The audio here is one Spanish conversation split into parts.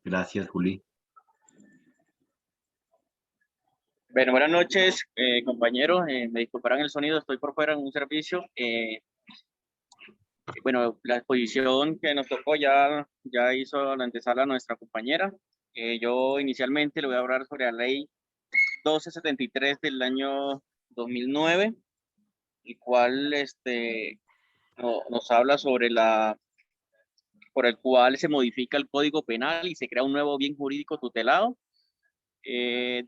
Gracias, Juli. Bueno, buenas noches, compañeros. Me disculparán el sonido, estoy por fuera en un servicio. Bueno, la exposición que nos tocó ya hizo la antesala nuestra compañera. Yo inicialmente le voy a hablar sobre la ley 1273 del año 2009, el cual nos habla sobre por el cual se modifica el Código Penal y se crea un nuevo bien jurídico tutelado, que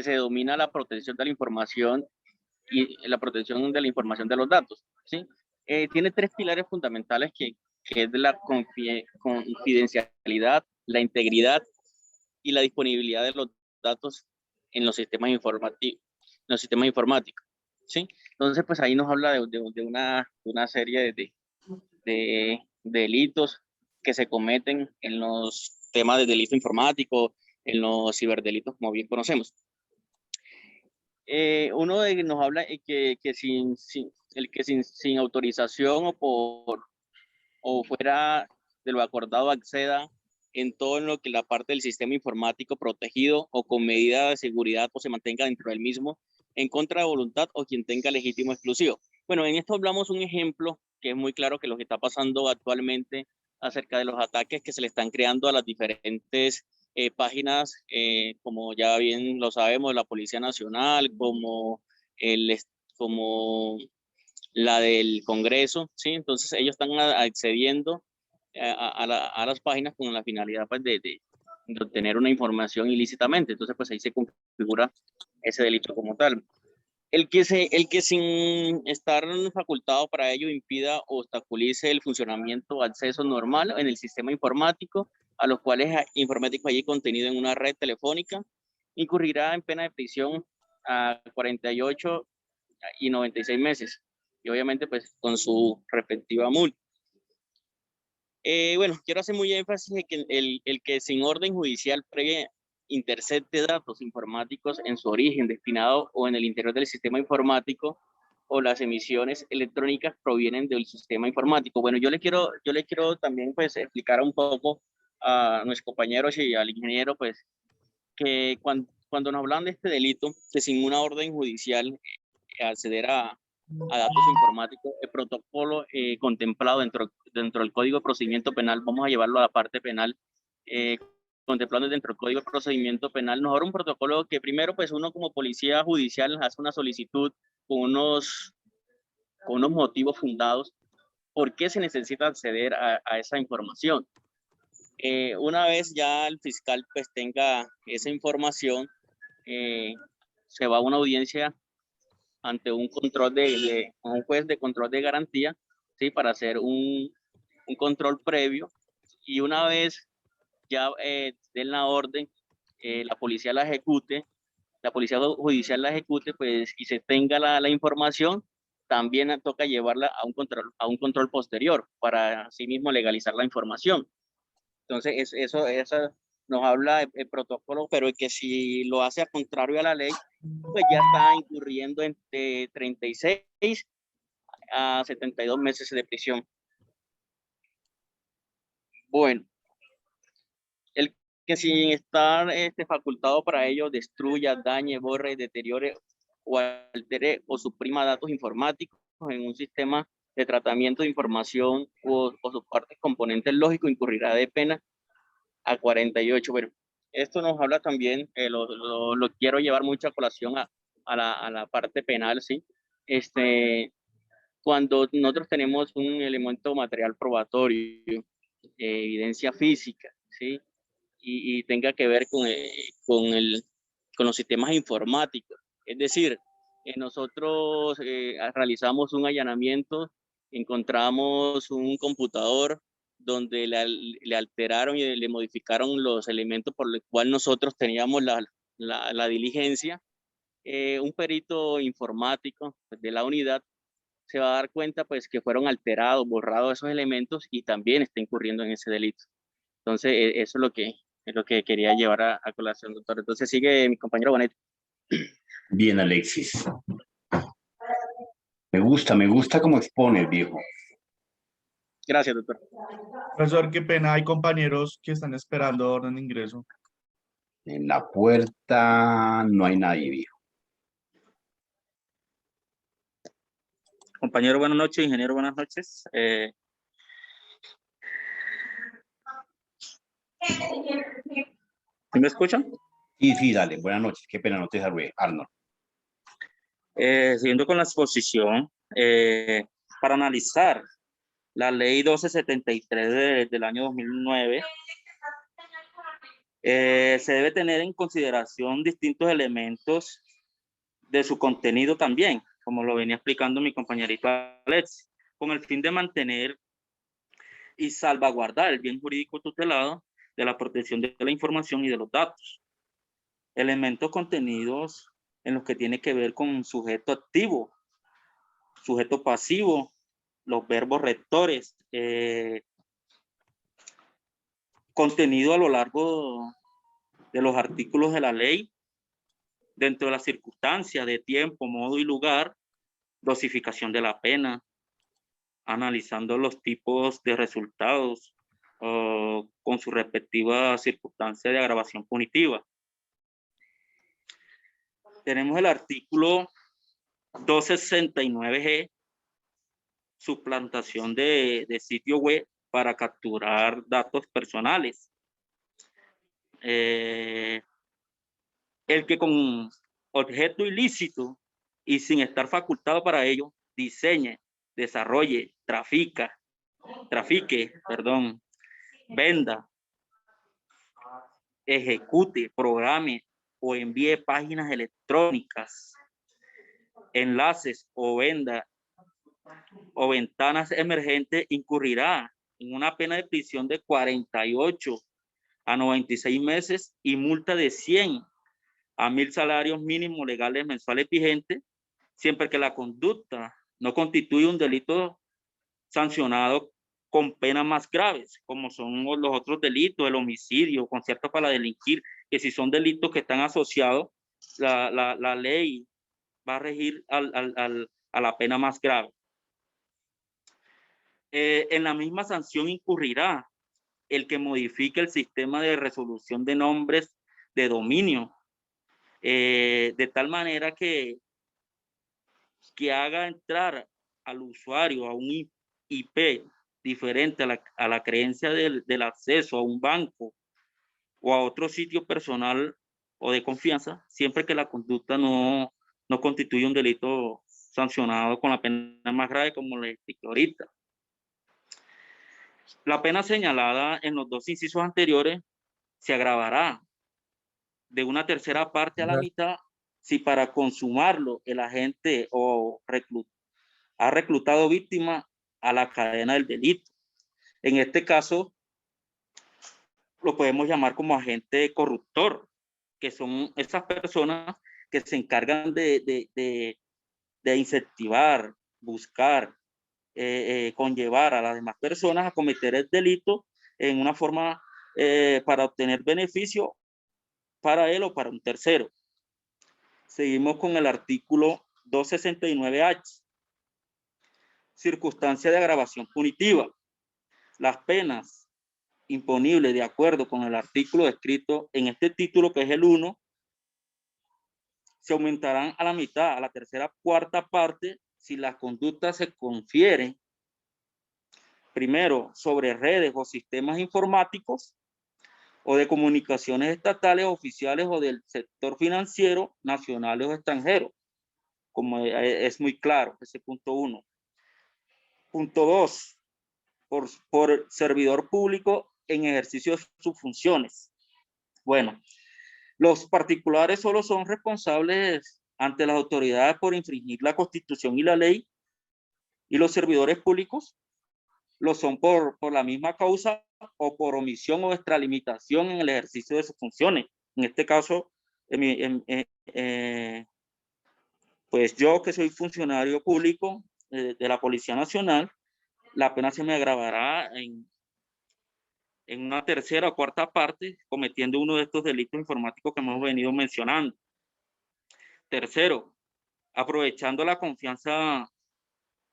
se denomina la protección de la información y la protección de la información de los datos, ¿sí? Tiene tres pilares fundamentales que es de la confidencialidad, la integridad y la disponibilidad de los datos en los sistemas informáticos, ¿sí? Entonces, pues ahí nos habla de una serie de delitos que se cometen en los temas de delito informático, en los ciberdelitos, como bien conocemos. Uno nos habla que sin autorización o fuera de lo acordado acceda en todo lo que la parte del sistema informático protegido o con medida de seguridad o se mantenga dentro del mismo en contra de voluntad o quien tenga legítimo exclusivo. Bueno, en esto hablamos un ejemplo que es muy claro que lo que está pasando actualmente acerca de los ataques que se le están creando a las diferentes páginas, como ya bien lo sabemos, la Policía Nacional, como la del Congreso, ¿sí? Entonces ellos están accediendo a las páginas con la finalidad pues, de obtener una información ilícitamente. Entonces pues ahí se configura ese delito como tal. El que sin estar facultado para ello impida o obstaculice el funcionamiento o acceso normal en el sistema informático, a los cuales informático allí contenido en una red telefónica, incurrirá en pena de prisión a 48 y 96 meses. Y obviamente pues con su respectiva multa. Bueno, quiero hacer muy énfasis en que el que sin orden judicial previa intercepte datos informáticos en su origen destinado o en el interior del sistema informático o las emisiones electrónicas provienen del sistema informático. Bueno, yo le quiero también pues explicar un poco a nuestros compañeros y al ingeniero pues que cuando nos hablan de este delito, que sin una orden judicial acceder a datos informáticos, el protocolo contemplado dentro del Código de Procedimiento Penal, vamos a llevarlo a la parte penal, contemplando dentro del Código de Procedimiento Penal, nos da un protocolo que primero, pues uno como policía judicial hace una solicitud con unos motivos fundados, por qué se necesita acceder a esa información. Una vez ya el fiscal pues tenga esa información, se va a una audiencia ante un control un juez de control de garantía, ¿sí? Para hacer un control previo y una vez ya den la orden, la policía la ejecute, la policía judicial la ejecute, pues, y se tenga la información, también toca llevarla a un control posterior para así mismo legalizar la información. Entonces, eso nos habla el protocolo, pero el que si lo hace a contrario a la ley, pues ya está incurriendo entre 36 a 72 meses de prisión. Bueno, el que sin estar facultado para ello destruya, dañe, borre, deteriore o altere o suprima datos informáticos en un sistema de tratamiento de información o sus partes componentes lógicos incurrirá de pena a 48. Bueno, esto nos habla también, lo quiero llevar mucho a colación a la parte penal, ¿sí? Cuando nosotros tenemos un elemento material probatorio, evidencia física, ¿sí? Y tenga que ver con los sistemas informáticos. Es decir, nosotros realizamos un allanamiento, encontramos un computador donde le alteraron y le modificaron los elementos por los cuales nosotros teníamos la diligencia. Un perito informático de la unidad se va a dar cuenta pues que fueron alterados, borrados esos elementos y también está incurriendo en ese delito. Entonces, eso es lo que quería llevar a colación, doctor. Entonces, sigue mi compañero Bonet. Bien, Alexis. Me gusta cómo expones, viejo. Gracias, doctor. Profesor, qué pena, hay compañeros que están esperando orden de ingreso. En la puerta no hay nadie, viejo. Compañero, buenas noches. Ingeniero, buenas noches. ¿Sí me escuchan? Sí, dale, buenas noches. Qué pena, no te saludé, Arnold. Siguiendo con la exposición, para analizar la ley 1273 del año 2009, se debe tener en consideración distintos elementos de su contenido también, como lo venía explicando mi compañerito Alex, con el fin de mantener y salvaguardar el bien jurídico tutelado de la protección de la información y de los datos. Elementos contenidos en los que tiene que ver con sujeto activo, sujeto pasivo, los verbos rectores, contenido a lo largo de los artículos de la ley, dentro de las circunstancias de tiempo, modo y lugar, dosificación de la pena, analizando los tipos de resultados con su respectiva circunstancia de agravación punitiva. Tenemos el artículo 269G, suplantación de sitio web para capturar datos personales. El que con objeto ilícito y sin estar facultado para ello, diseñe, desarrolle, trafique, venda, ejecute, programe o envíe páginas electrónicas, enlaces o venda o ventanas emergentes, incurrirá en una pena de prisión de 48 a 96 meses y multa de 100 a 1000 salarios mínimos legales mensuales vigentes, siempre que la conducta no constituye un delito sancionado con penas más graves, como son los otros delitos, el homicidio, concierto para delinquir, que si son delitos que están asociados, la ley va a regir a la pena más grave. En la misma sanción incurrirá el que modifique el sistema de resolución de nombres de dominio, de tal manera que haga entrar al usuario a un IP diferente a la creencia del acceso a un banco o a otro sitio personal o de confianza, siempre que la conducta no constituye un delito sancionado con la pena más grave, como le expliqué ahorita. La pena señalada en los dos incisos anteriores se agravará de una tercera parte a la mitad si para consumarlo el agente ha reclutado víctima a la cadena del delito. En este caso, lo podemos llamar como agente corruptor, que son esas personas que se encargan de incentivar, buscar, conllevar a las demás personas a cometer el delito en una forma para obtener beneficio para él o para un tercero. Seguimos con el artículo 269H. Circunstancia de agravación punitiva. Las penas imponibles de acuerdo con el artículo descrito en este título, que es el 1, se aumentarán a la mitad, a la tercera cuarta parte, si las conductas se confieren, primero, sobre redes o sistemas informáticos o de comunicaciones estatales, oficiales o del sector financiero, nacionales o extranjeros, como es muy claro, ese punto 1. Punto 2, por servidor público en ejercicio de sus funciones. Bueno, los particulares solo son responsables ante las autoridades por infringir la Constitución y la ley, y los servidores públicos lo son por la misma causa o por omisión o extralimitación en el ejercicio de sus funciones. En este caso, pues yo, que soy funcionario público de la Policía Nacional, la pena se me agravará en una tercera o cuarta parte cometiendo uno de estos delitos informáticos que hemos venido mencionando. Tercero, aprovechando la confianza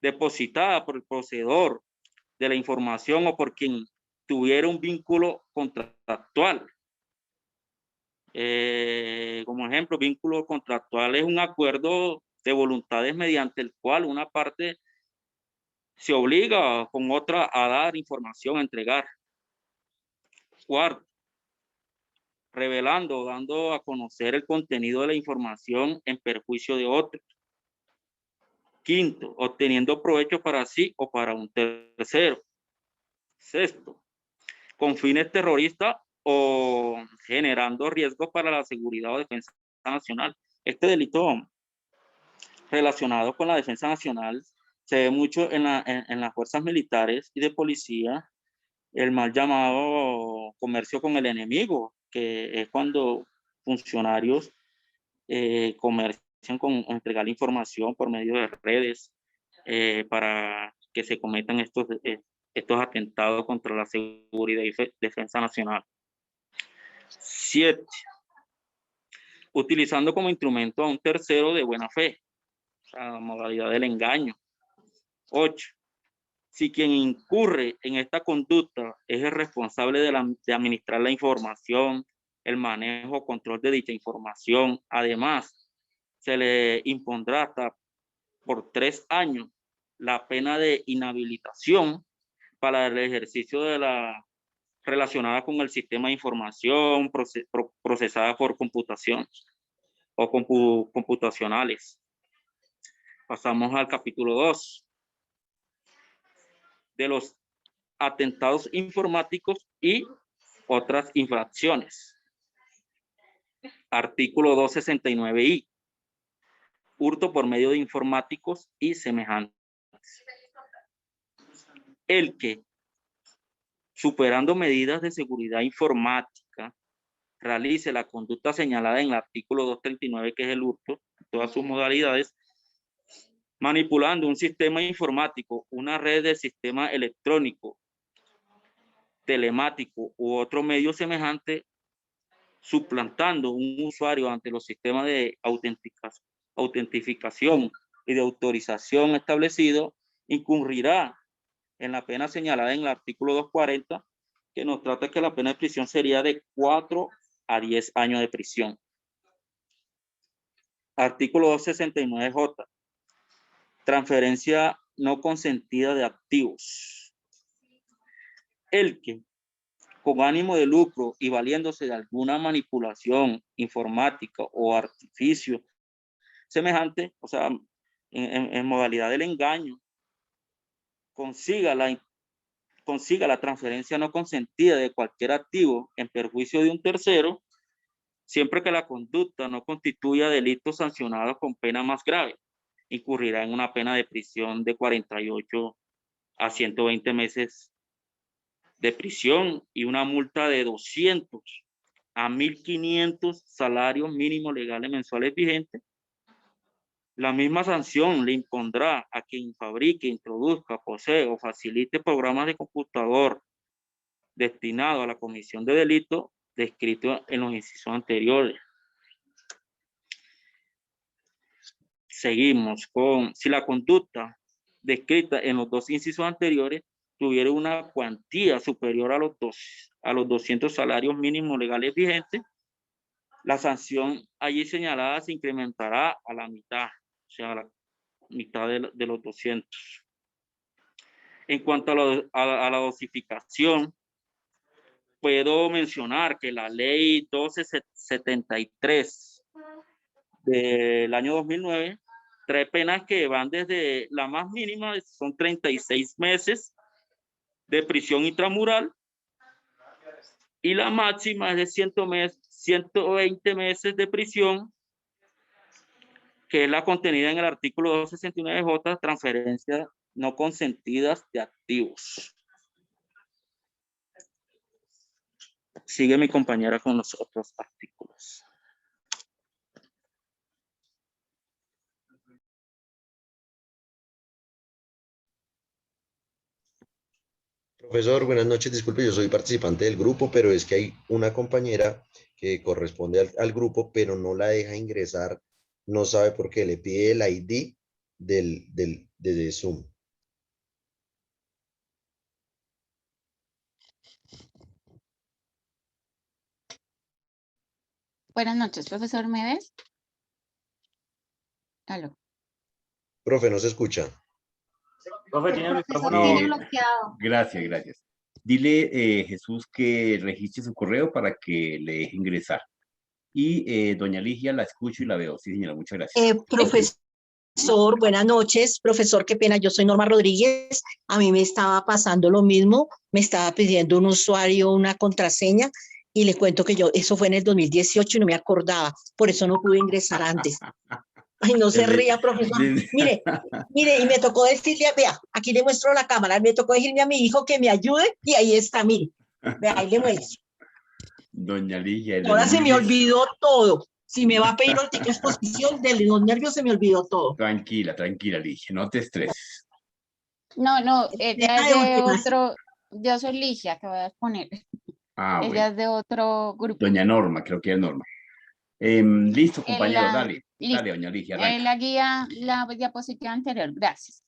depositada por el poseedor de la información o por quien tuviera un vínculo contractual. Como ejemplo, vínculo contractual es un acuerdo de voluntades mediante el cual una parte se obliga con otra a dar información, a entregar. Cuarto, revelando o dando a conocer el contenido de la información en perjuicio de otros. Quinto, obteniendo provecho para sí o para un tercero. Sexto, con fines terroristas o generando riesgos para la seguridad o defensa nacional. Este delito relacionado con la defensa nacional se ve mucho en las fuerzas militares y de policía, el mal llamado comercio con el enemigo, que es cuando funcionarios comercian con entregar información por medio de redes para que se cometan estos atentados contra la seguridad y defensa nacional. 7. Utilizando como instrumento a un tercero de buena fe, la modalidad del engaño. 8. Si quien incurre en esta conducta es el responsable de administrar la información, el manejo o control de dicha información, además se le impondrá hasta por 3 años la pena de inhabilitación para el ejercicio de la relacionada con el sistema de información procesada por computación o computacionales. Pasamos al capítulo 2 de los atentados informáticos y otras infracciones. Artículo 269I. Hurto por medio de informáticos y semejantes. El que, superando medidas de seguridad informática, realice la conducta señalada en el artículo 239, que es el hurto, en todas sus modalidades, manipulando un sistema informático, una red de sistema electrónico, telemático u otro medio semejante, suplantando un usuario ante los sistemas de autentificación y de autorización establecido, incurrirá en la pena señalada en el artículo 240, que nos trata que la pena de prisión sería de 4 a 10 años de prisión. Artículo 269J. Transferencia no consentida de activos. El que, con ánimo de lucro y valiéndose de alguna manipulación informática o artificio semejante, o sea, en modalidad del engaño, consiga la transferencia no consentida de cualquier activo en perjuicio de un tercero, siempre que la conducta no constituya delito sancionado con pena más grave, incurrirá en una pena de prisión de 48 a 120 meses de prisión y una multa de 200 a 1.500 salarios mínimos legales mensuales vigentes. La misma sanción le impondrá a quien fabrique, introduzca, posee o facilite programas de computador destinados a la comisión de delitos descritos en los incisos anteriores. Seguimos con, si la conducta descrita en los dos incisos anteriores tuviera una cuantía superior a los 200 salarios mínimos legales vigentes, la sanción allí señalada se incrementará a la mitad, o sea, a la mitad de los 200. En cuanto a la dosificación, puedo mencionar que la ley 1273 del año 2009 trae penas que van desde la más mínima, son 36 meses de prisión intramural, y la máxima es de 120 meses de prisión, que es la contenida en el artículo 269J, transferencias no consentidas de activos. Sigue mi compañera con los otros artículos. Profesor, buenas noches. Disculpe, yo soy participante del grupo, pero es que hay una compañera que corresponde al grupo, pero no la deja ingresar. No sabe por qué. Le pide el ID de Zoom. Buenas noches, profesor, ¿me ves? Aló. Profe, no se escucha. Profe, tiene el Profesor, micrófono. tiene bloqueado. Gracias, gracias. Dile, Jesús, que registre su correo para que le deje ingresar. Y doña Ligia, la escucho y la veo. Sí, señora, muchas gracias. Profesor, buenas noches. Profesor, qué pena, yo soy Norma Rodríguez. A mí me estaba pasando lo mismo, me estaba pidiendo un usuario, una contraseña, y le cuento que eso fue en el 2018 y no me acordaba, por eso no pude ingresar antes. Ay, no se ría, profesor. Mire, y me tocó decirle, vea, aquí le muestro la cámara, me tocó decirle a mi hijo que me ayude, y ahí está, mire. Vea, ahí le muestro. Doña Ligia. Ahora se me olvidó todo. Si me va a pedir ahorita exposición, de los nervios se me olvidó todo. Tranquila, tranquila, Ligia, no te estreses. No, ella Deja es de de últimas. otro, yo soy Ligia, que voy a poner. Ah, Ella bueno. es de otro grupo. Doña Norma, creo que es Norma. Listo, compañero, La- dale. listo. Dale, doña Ligia, arranca. La guía, la diapositiva anterior, gracias.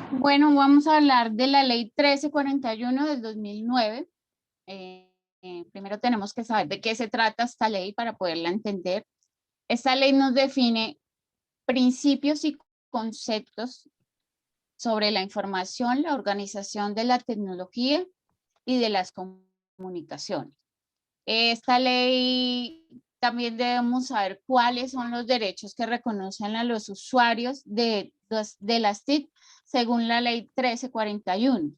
Bueno, vamos a hablar de la ley 1341 del 2009. Primero tenemos que saber de qué se trata esta ley para poderla entender. Esta ley nos define principios y conceptos sobre la información, la organización de la tecnología y de las comunicaciones. Esta ley también debemos saber cuáles son los derechos que reconocen a los usuarios de las TIC según la ley 1341.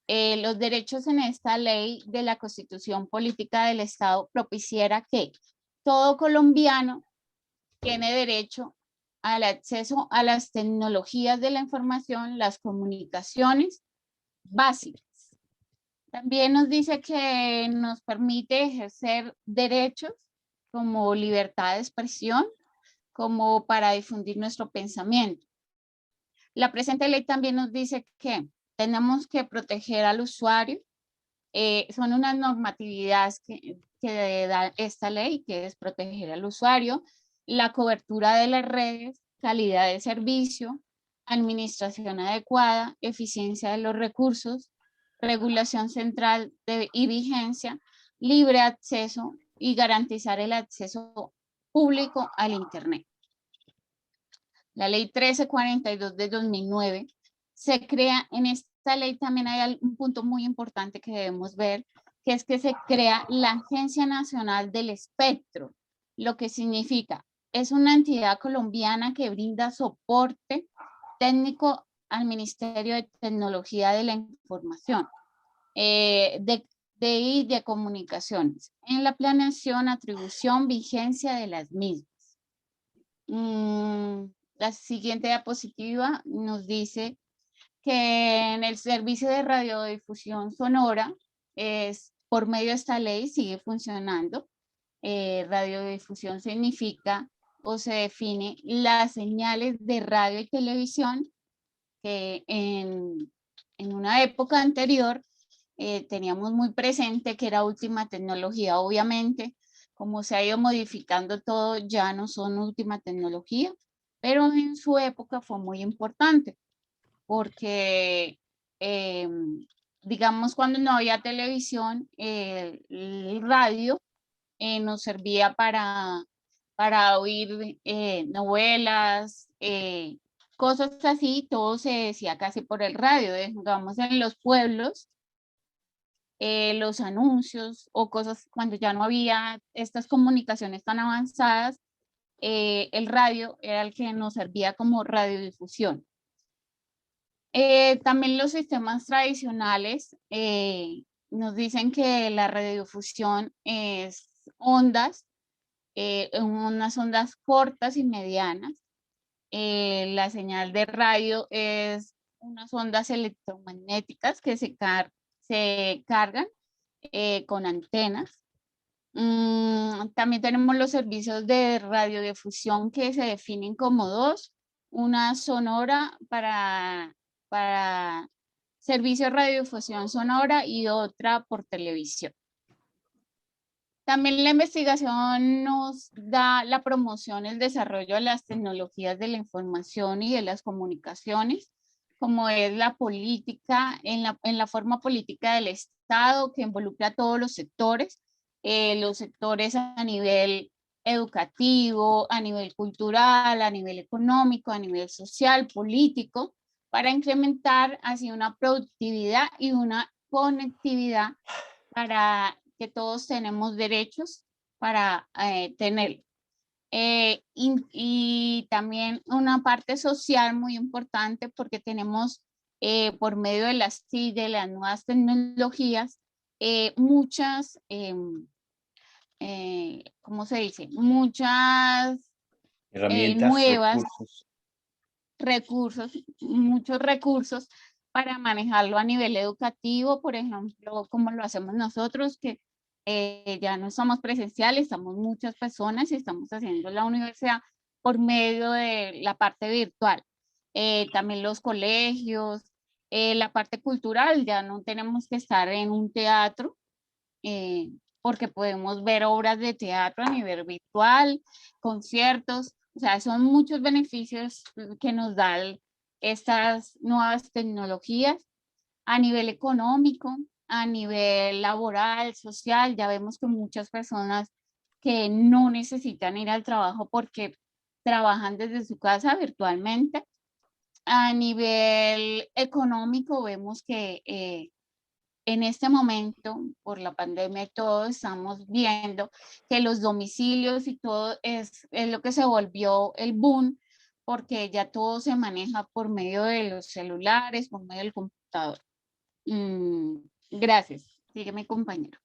Los derechos en esta ley de la Constitución Política del Estado propiciara que todo colombiano tiene derecho al acceso a las tecnologías de la información, las comunicaciones básicas. También nos dice que nos permite ejercer derechos como libertad de expresión, como para difundir nuestro pensamiento. La presente ley también nos dice que tenemos que proteger al usuario. Son unas normatividades que da esta ley, que es proteger al usuario, la cobertura de las redes, calidad de servicio, administración adecuada, eficiencia de los recursos, regulación central y vigencia, libre acceso y garantizar el acceso público al Internet. La ley 1342 de 2009 se crea. En esta ley también hay un punto muy importante que debemos ver, que es que se crea la Agencia Nacional del Espectro, lo que significa, es una entidad colombiana que brinda soporte técnico al Ministerio de Tecnología de la Información, de Comunicaciones, en la planeación, atribución, vigencia de las mismas. La siguiente diapositiva nos dice que en el servicio de radiodifusión sonora, por medio de esta ley, sigue funcionando. Radiodifusión significa o se define las señales de radio y televisión que en una época anterior teníamos muy presente que era última tecnología. Obviamente, como se ha ido modificando todo, ya no son última tecnología, pero en su época fue muy importante porque, digamos, cuando no había televisión, el radio nos servía para oír novelas, cosas así. Todo se decía casi por el radio. Digamos, en los pueblos, los anuncios o cosas cuando ya no había estas comunicaciones tan avanzadas, el radio era el que nos servía como radiodifusión. También los sistemas tradicionales nos dicen que la radiodifusión es ondas, unas ondas cortas y medianas. La señal de radio es unas ondas electromagnéticas que se cargan con antenas. También tenemos los servicios de radiodifusión que se definen como dos: una sonora para servicio de radiodifusión sonora y otra por televisión. También la investigación nos da la promoción, el desarrollo de las tecnologías de la información y de las comunicaciones, como es la política, en la forma política del Estado, que involucra a todos los sectores, los sectores a nivel educativo, a nivel cultural, a nivel económico, a nivel social, político, para incrementar así una productividad y una conectividad para que todos tenemos derechos para tener. Y también una parte social muy importante porque tenemos por medio de las TIC, de las nuevas tecnologías, muchas, ¿cómo se dice? Muchas Herramientas, nuevas recursos. muchos recursos para manejarlo a nivel educativo, por ejemplo, como lo hacemos nosotros, que ya no somos presenciales, estamos muchas personas y estamos haciendo la universidad por medio de la parte virtual. También los colegios, la parte cultural, ya no tenemos que estar en un teatro, porque podemos ver obras de teatro a nivel virtual, conciertos, o sea, son muchos beneficios que nos dan estas nuevas tecnologías a nivel económico, a nivel laboral, social. Ya vemos que muchas personas que no necesitan ir al trabajo porque trabajan desde su casa virtualmente. A nivel económico vemos que en este momento, por la pandemia y todo, estamos viendo que los domicilios y todo es lo que se volvió el boom, porque ya todo se maneja por medio de los celulares, por medio del computador. Gracias. Sígueme, compañero.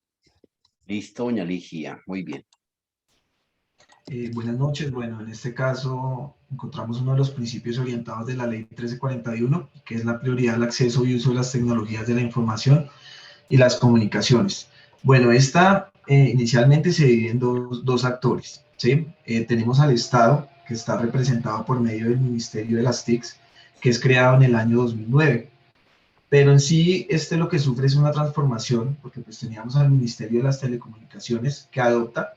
Listo, doña Ligia. Muy bien. Buenas noches. Bueno, en este caso encontramos uno de los principios orientados de la Ley 1341, que es la prioridad del acceso y uso de las tecnologías de la información y las comunicaciones. Bueno, esta inicialmente se divide en dos actores, ¿sí? Tenemos al Estado, que está representado por medio del Ministerio de las TICs, que es creado en el año 2009. Pero en sí, lo que sufre es una transformación, porque pues teníamos al Ministerio de las Telecomunicaciones, que adopta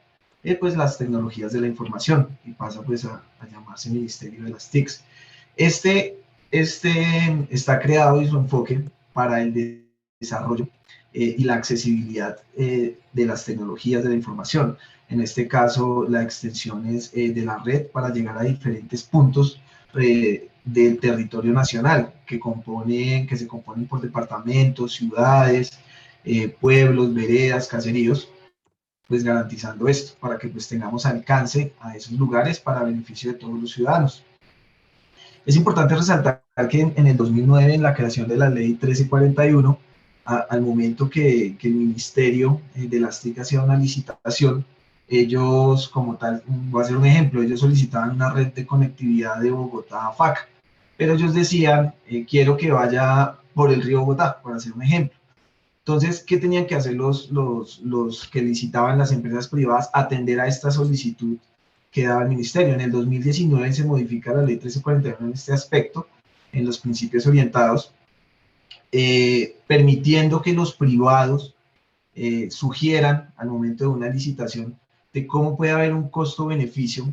pues las tecnologías de la información, y pasa pues a llamarse Ministerio de las TICs. Este está creado y su enfoque para el desarrollo y la accesibilidad de las tecnologías de la información. En este caso, la extensión es de la red para llegar a diferentes puntos del territorio nacional, que se componen por departamentos, ciudades, pueblos, veredas, caseríos, pues garantizando esto, para que pues tengamos alcance a esos lugares para beneficio de todos los ciudadanos. Es importante resaltar que en el 2009, en la creación de la Ley 1341, al momento que el Ministerio de las TIC hacía una licitación, ellos como tal, voy a hacer un ejemplo, ellos solicitaban una red de conectividad de Bogotá a FACA, pero ellos decían, quiero que vaya por el río Bogotá, por hacer un ejemplo. Entonces, ¿qué tenían que hacer los que licitaban, las empresas privadas? Atender a esta solicitud que daba el ministerio. En el 2019 se modifica la Ley 1341 en este aspecto, en los principios orientados, permitiendo que los privados sugieran al momento de una licitación de cómo puede haber un costo-beneficio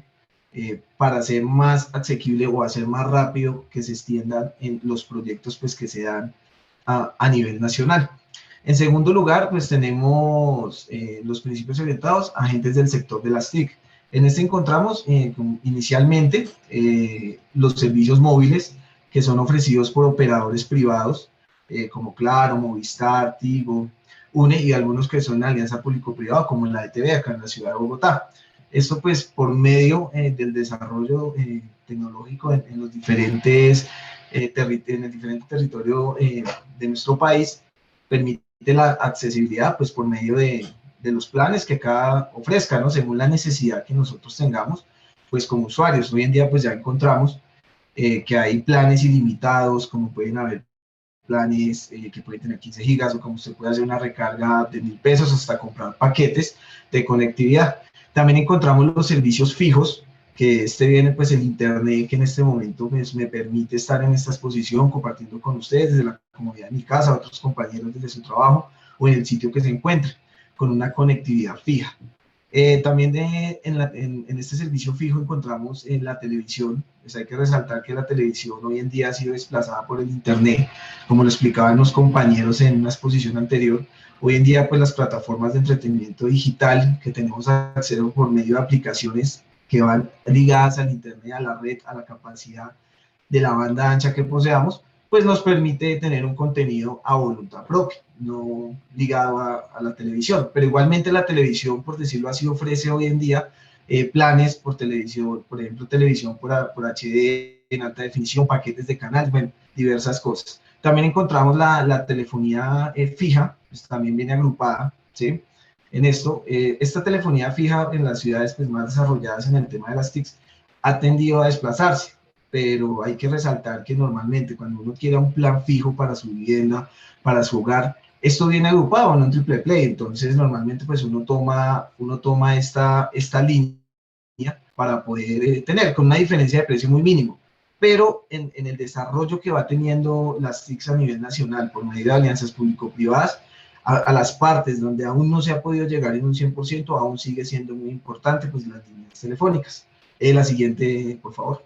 para hacer más asequible o hacer más rápido que se extiendan en los proyectos pues, que se dan a nivel nacional. En segundo lugar, pues tenemos los principios orientados a agentes del sector de las TIC. En este encontramos inicialmente los servicios móviles que son ofrecidos por operadores privados como Claro, Movistar, Tigo, UNE y algunos que son alianza público-privada como la ETV acá en la ciudad de Bogotá. Esto pues por medio del desarrollo tecnológico en los diferentes en el diferente territorio de nuestro país, permite la accesibilidad pues por medio de los planes que cada ofrezca, ¿no? Según la necesidad que nosotros tengamos, pues como usuarios. Hoy en día pues ya encontramos que hay planes ilimitados, como pueden haber planes que pueden tener 15 gigas, o como se puede hacer una recarga de 1.000 pesos hasta comprar paquetes de conectividad. También encontramos los servicios fijos, que viene pues el internet, que en este momento pues, me permite estar en esta exposición compartiendo con ustedes desde la comodidad de mi casa, otros compañeros desde su trabajo o en el sitio que se encuentre, con una conectividad fija. También en este servicio fijo encontramos en la televisión. Pues hay que resaltar que la televisión hoy en día ha sido desplazada por el Internet, como lo explicaban los compañeros en una exposición anterior. Hoy en día, pues las plataformas de entretenimiento digital que tenemos acceso por medio de aplicaciones que van ligadas al Internet, a la red, a la capacidad de la banda ancha que poseamos, pues nos permite tener un contenido a voluntad propia, no ligado a la televisión. Pero igualmente la televisión, por decirlo así, ofrece hoy en día planes por televisión, por ejemplo, televisión por HD en alta definición, paquetes de canales, bueno, diversas cosas. También encontramos la telefonía fija, pues también viene agrupada, ¿sí? En esto, esta telefonía fija en las ciudades pues, más desarrolladas en el tema de las TICs ha tendido a desplazarse, pero hay que resaltar que normalmente cuando uno quiere un plan fijo para su vivienda, para su hogar, esto viene agrupado en un triple play, entonces normalmente pues uno toma esta línea para poder tener con una diferencia de precio muy mínimo. Pero en el desarrollo que va teniendo las TICs a nivel nacional por medio de alianzas público-privadas, a las partes donde aún no se ha podido llegar en un 100%, aún sigue siendo muy importante pues las líneas telefónicas. La siguiente, por favor.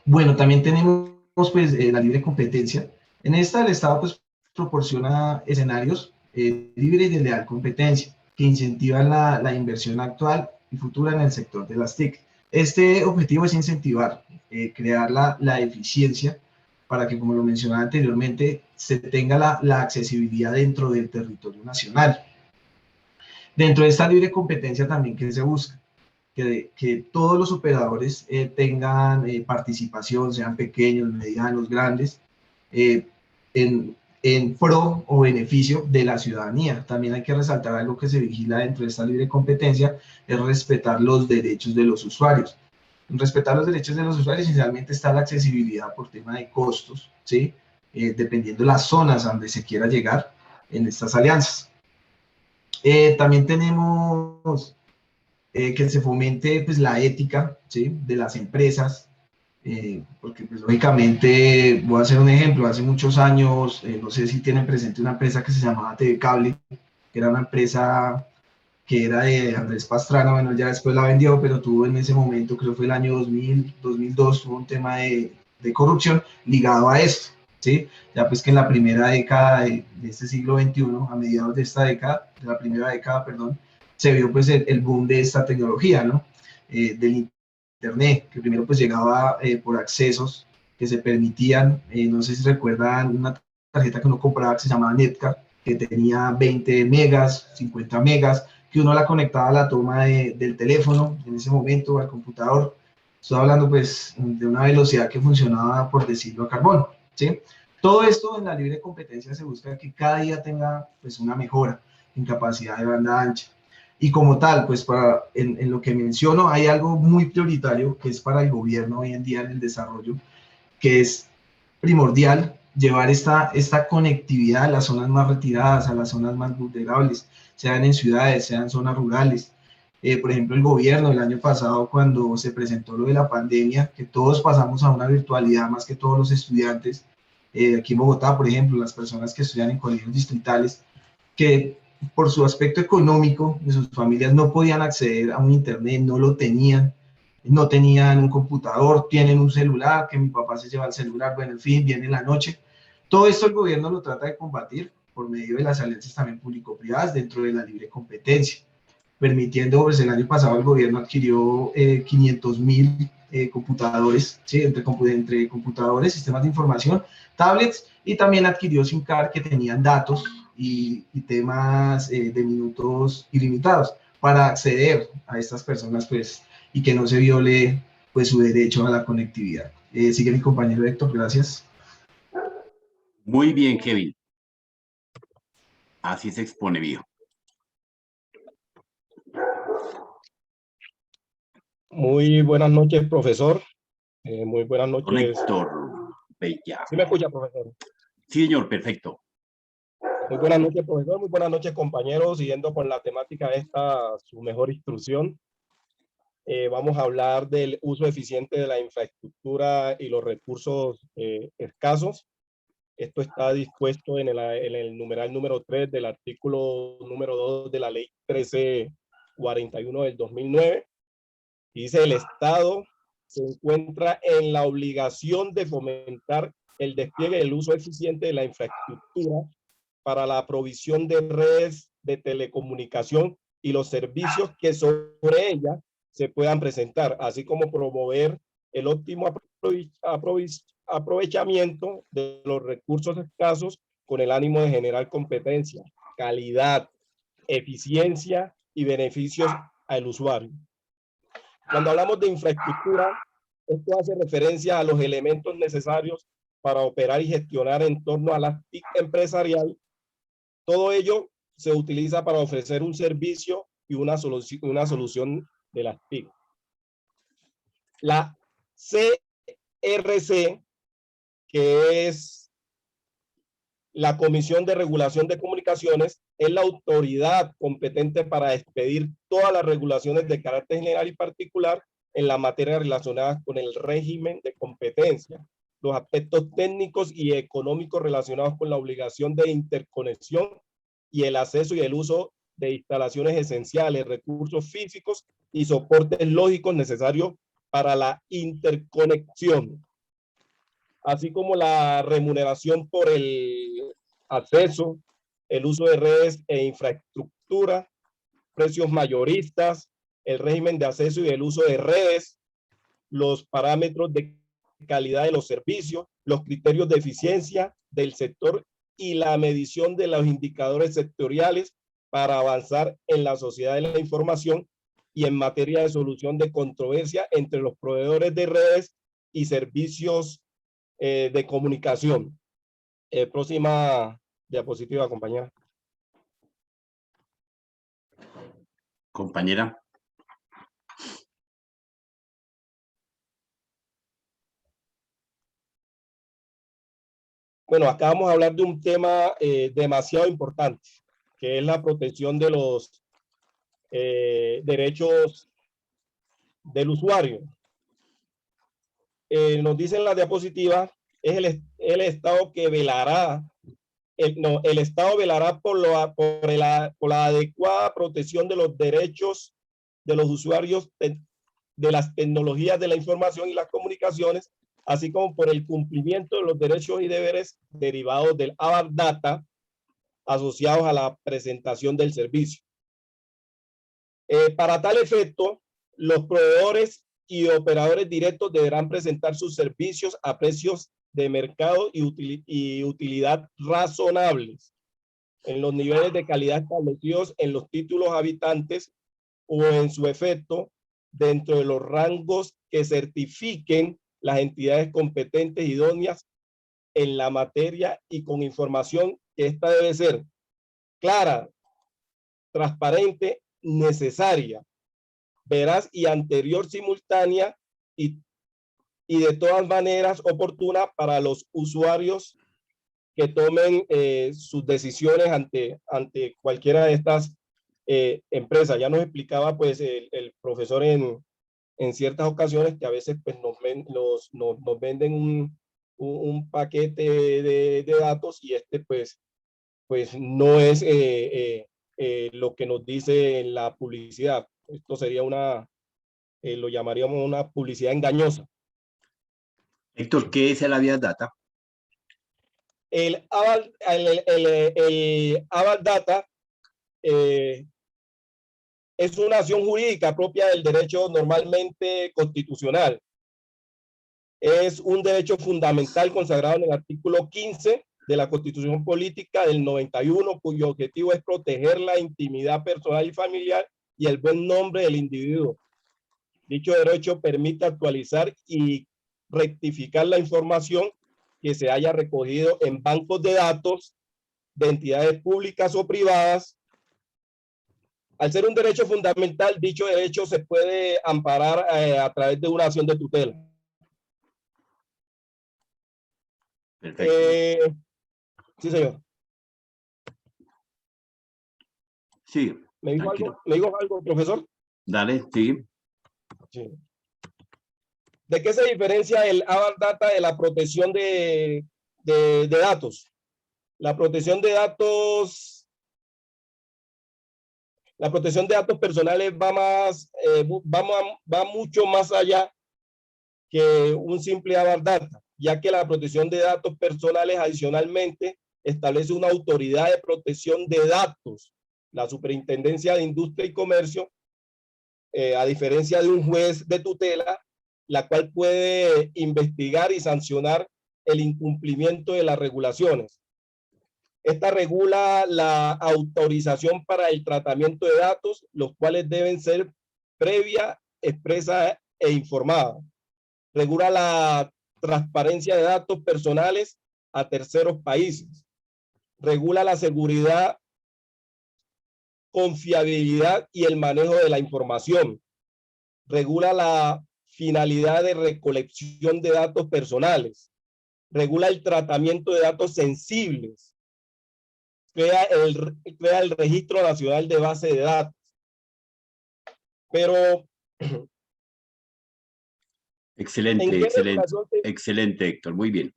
Bueno, también tenemos pues la libre competencia. En esta el Estado pues proporciona escenarios libre y de leal competencia que incentivan la inversión actual y futura en el sector de las TIC. Este objetivo es incentivar, crear la eficiencia para que, como lo mencionaba anteriormente, se tenga la accesibilidad dentro del territorio nacional. Dentro de esta libre competencia también, ¿qué se busca? Que todos los operadores tengan participación, sean pequeños, medianos, grandes, en pro o beneficio de la ciudadanía. También hay que resaltar algo que se vigila dentro de esta libre competencia, es respetar los derechos de los usuarios. En respetar los derechos de los usuarios, esencialmente está la accesibilidad por tema de costos, ¿sí? Dependiendo de las zonas a donde se quiera llegar en estas alianzas. También tenemos que se fomente pues, la ética, ¿sí? De las empresas, porque pues, lógicamente, voy a hacer un ejemplo, hace muchos años, no sé si tienen presente una empresa que se llamaba TV Cable, que era una empresa que era de Andrés Pastrana, bueno, ya después la vendió, pero tuvo en ese momento, creo que fue el año 2000, 2002, tuvo un tema de corrupción ligado a esto, ¿sí? Ya pues que en la primera década de este siglo XXI, a mediados de esta década, de la primera década, perdón, se vio pues el boom de esta tecnología, ¿no? Del Internet, que primero pues llegaba por accesos que se permitían, no sé si recuerdan una tarjeta que uno compraba que se llamaba Netcar, que tenía 20 megas, 50 megas, que uno la conectaba a la toma del teléfono en ese momento, al computador. Estoy hablando pues de una velocidad que funcionaba, por decirlo, a carbón, ¿sí? Todo esto en la libre competencia se busca que cada día tenga pues una mejora en capacidad de banda ancha. Y como tal, pues en lo que menciono, hay algo muy prioritario que es para el gobierno hoy en día en el desarrollo, que es primordial llevar esta conectividad a las zonas más retiradas, a las zonas más vulnerables, sean en ciudades, sean en zonas rurales. Por ejemplo, el gobierno el año pasado, cuando se presentó lo de la pandemia, que todos pasamos a una virtualidad, más que todos los estudiantes, aquí en Bogotá, por ejemplo, las personas que estudian en colegios distritales, que por su aspecto económico de sus familias no podían acceder a un internet, no lo tenían, no tenían un computador, tienen un celular, que mi papá se lleva el celular, bueno, en fin, viene la noche. Todo esto el gobierno lo trata de combatir por medio de las alianzas también público-privadas dentro de la libre competencia, permitiendo, pues el año pasado el gobierno adquirió 500.000 computadores, ¿sí? entre computadores, sistemas de información, tablets, y también adquirió SIM card que tenían datos y temas de minutos ilimitados para acceder a estas personas, pues, y que no se viole pues su derecho a la conectividad. Sigue mi compañero Héctor, gracias. Muy bien, Kevin. Así se expone, viejo. Muy buenas noches, profesor. Muy buenas Don noches. Héctor Bella. ¿Sí me escucha, profesor? Sí, señor, perfecto. Muy buenas noches, profesor. Muy buenas noches, compañeros. Siguiendo con la temática esta, su mejor instrucción. Vamos a hablar del uso eficiente de la infraestructura y los recursos escasos. Esto está dispuesto en el numeral número 3 del artículo número 2 de la ley 1341 del 2009. Dice: el Estado se encuentra en la obligación de fomentar el despliegue y el uso eficiente de la infraestructura para la provisión de redes de telecomunicación y los servicios que sobre ella se puedan presentar, así como promover el óptimo aprovechamiento de los recursos escasos con el ánimo de generar competencia, calidad, eficiencia y beneficios al usuario. Cuando hablamos de infraestructura, esto hace referencia a los elementos necesarios para operar y gestionar en torno a la TIC empresarial. Todo ello se utiliza para ofrecer un servicio y una solución de las TIC. La CRC, que es la Comisión de Regulación de Comunicaciones, es la autoridad competente para expedir todas las regulaciones de carácter general y particular en la materia relacionada con el régimen de competencia, los aspectos técnicos y económicos relacionados con la obligación de interconexión y el acceso y el uso de instalaciones esenciales, recursos físicos y soportes lógicos necesarios para la interconexión, así como la remuneración por el acceso, el uso de redes e infraestructura, precios mayoristas, el régimen de acceso y el uso de redes, los parámetros de calidad de los servicios, los criterios de eficiencia del sector y la medición de los indicadores sectoriales para avanzar en la sociedad de la información y en materia de solución de controversia entre los proveedores de redes y servicios de comunicación. Próxima diapositiva, compañera. Compañera. Bueno, acá vamos a hablar de un tema demasiado importante, que es la protección de los derechos del usuario. Nos dice en la diapositiva, es el Estado que velará, el Estado velará por la adecuada protección de los derechos de los usuarios de las tecnologías de la información y las comunicaciones, así como por el cumplimiento de los derechos y deberes derivados del ABAP Data asociados a la presentación del servicio. Para tal efecto, los proveedores y operadores directos deberán presentar sus servicios a precios de mercado y utilidad razonables en los niveles de calidad establecidos en los títulos habitantes o en su efecto dentro de los rangos que certifiquen las entidades competentes idóneas en la materia y con información que esta debe ser clara, transparente, necesaria, veraz y anterior simultánea y de todas maneras oportuna para los usuarios que tomen sus decisiones ante cualquiera de estas empresas. Ya nos explicaba pues el profesor en ciertas ocasiones que a veces pues nos venden un paquete de datos y pues no es lo que nos dice en la publicidad. Esto sería lo llamaríamos una publicidad engañosa. Héctor, ¿qué es el ABAP Data? El ABAP Data es una acción jurídica propia del derecho normalmente constitucional. Es un derecho fundamental consagrado en el artículo 15 de la Constitución Política del 91, cuyo objetivo es proteger la intimidad personal y familiar y el buen nombre del individuo. Dicho derecho permite actualizar y rectificar la información que se haya recogido en bancos de datos de entidades públicas o privadas. Al ser un derecho fundamental, dicho derecho se puede amparar a través de una acción de tutela. Perfecto. Sí, señor. Sí. ¿Me dijo algo, profesor? Dale, sí. Sí. ¿De qué se diferencia el ABAP Data de la protección de de datos. La protección de datos personales va mucho más allá que un simple Aval Data, ya que la protección de datos personales adicionalmente establece una autoridad de protección de datos, la Superintendencia de Industria y Comercio, a diferencia de un juez de tutela, la cual puede investigar y sancionar el incumplimiento de las regulaciones. Esta regula la autorización para el tratamiento de datos, los cuales deben ser previa, expresa e informada. Regula la transparencia de datos personales a terceros países. Regula la seguridad, confiabilidad y el manejo de la información. Regula la finalidad de recolección de datos personales. Regula el tratamiento de datos sensibles. Crea el Registro Nacional de Base de Datos. Pero excelente, excelente, Héctor, muy bien.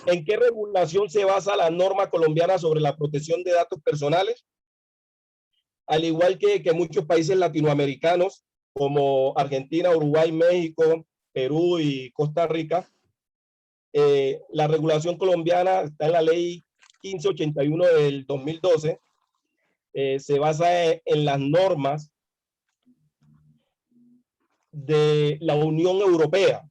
¿En qué regulación se basa la norma colombiana sobre la protección de datos personales? Al igual que muchos países latinoamericanos como Argentina, Uruguay, México, Perú y Costa Rica, la regulación colombiana está en la ley 1581 del 2012, se basa en las normas de la Unión Europea,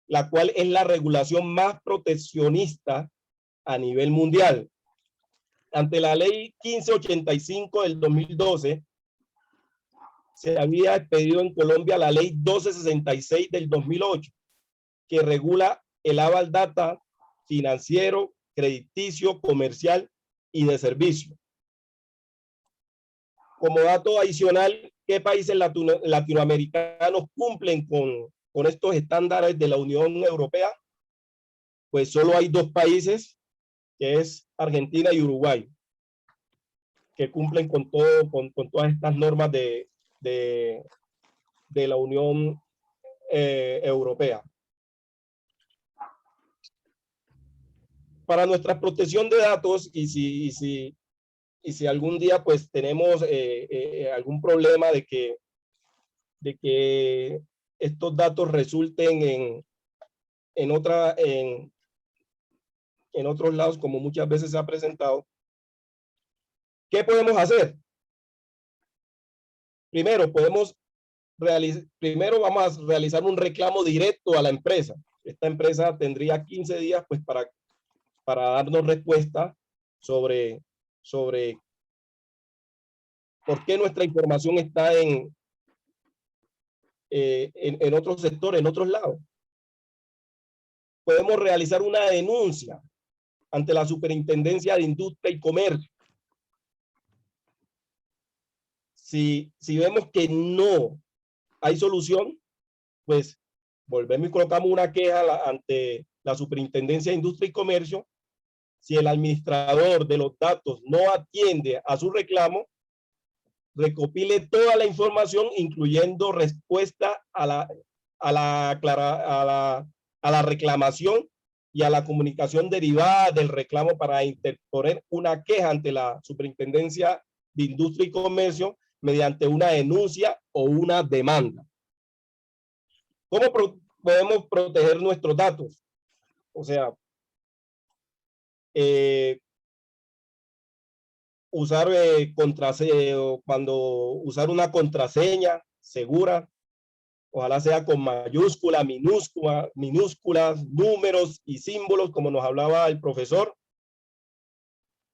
la cual es la regulación más proteccionista a nivel mundial. Ante la ley 1585 del 2012, se había expedido en Colombia la ley 1266 del 2008, que regula el Aval Data financiero, crediticio, comercial y de servicio. Como dato adicional, ¿qué países latinoamericanos cumplen con estos estándares de la Unión Europea? Pues solo hay dos países, que es Argentina y Uruguay, que cumplen con todas estas normas de la Unión Europea. Para nuestra protección de datos, y si algún día pues tenemos algún problema de que estos datos resulten en otros lados, como muchas veces se ha presentado, ¿qué podemos hacer? Primero, vamos a realizar un reclamo directo a la empresa. Esta empresa tendría 15 días pues para darnos respuesta sobre por qué nuestra información está en otros sectores, en otros lados. Podemos realizar una denuncia ante la Superintendencia de Industria y Comercio. Si vemos que no hay solución, pues volvemos y colocamos una queja ante la Superintendencia de Industria y Comercio. Si el administrador de los datos no atiende a su reclamo, recopile toda la información, incluyendo respuesta a la reclamación y a la comunicación derivada del reclamo para interponer una queja ante la Superintendencia de Industria y Comercio mediante una denuncia o una demanda. ¿Cómo podemos proteger nuestros datos? O sea, usar usar una contraseña segura, ojalá sea con mayúsculas, minúsculas, números y símbolos, como nos hablaba el profesor.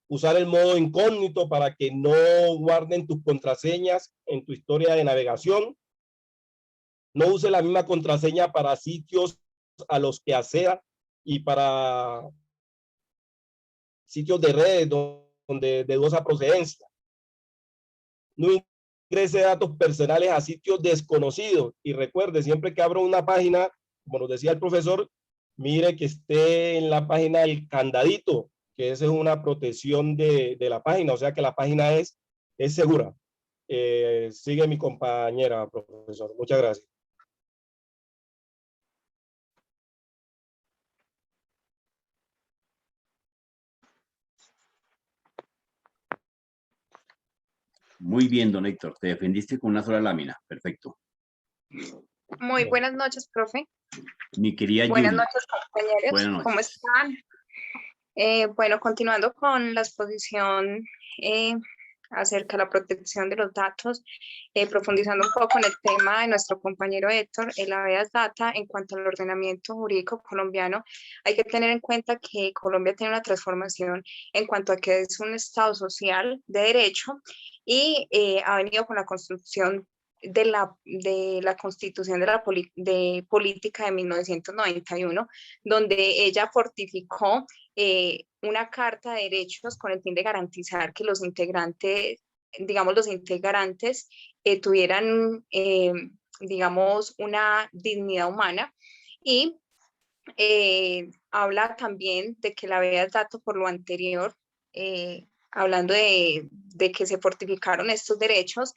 Usar el modo incógnito para que no guarden tus contraseñas en tu historia de navegación. No use la misma contraseña para sitios a los que acceda y para sitios de redes de dudosa procedencia. No ingrese datos personales a sitios desconocidos. Y recuerde, siempre que abra una página, como nos decía el profesor, mire que esté en la página el candadito, que esa es una protección de la página, o sea que la página es segura. Sigue mi compañera, profesor. Muchas gracias. Muy bien, don Héctor, te defendiste con una sola lámina. Perfecto. Muy buenas noches, profe. Mi querida Buenas Yuri, noches, compañeros. buenas noches. ¿Cómo están? Bueno, continuando con la exposición acerca de la protección de los datos, profundizando un poco en el tema de nuestro compañero Héctor, el habeas data, en cuanto al ordenamiento jurídico colombiano, hay que tener en cuenta que Colombia tiene una transformación en cuanto a que es un Estado social de derecho y ha venido con la construcción de la Constitución de Política de 1991, donde ella fortificó una carta de derechos con el fin de garantizar que los integrantes, digamos, tuvieran, digamos, una dignidad humana y habla también de que la habeas data por lo anterior, hablando de que se fortificaron estos derechos.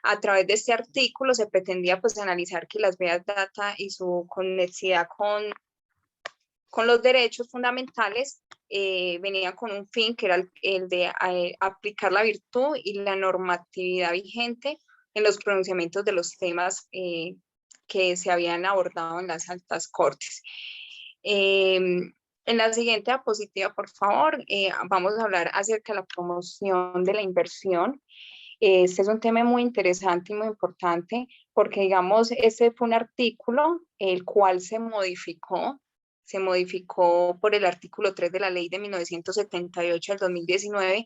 A través de este artículo se pretendía pues analizar que las habeas data y su conexidad con los derechos fundamentales venían con un fin que era el de aplicar la virtud y la normatividad vigente en los pronunciamientos de los temas que se habían abordado en las altas cortes. En la siguiente diapositiva, por favor, vamos a hablar acerca de la promoción de la inversión. Este es un tema muy interesante y muy importante porque, digamos, este fue un artículo el cual se modificó por el artículo 3 de la ley de 1978 del 2019,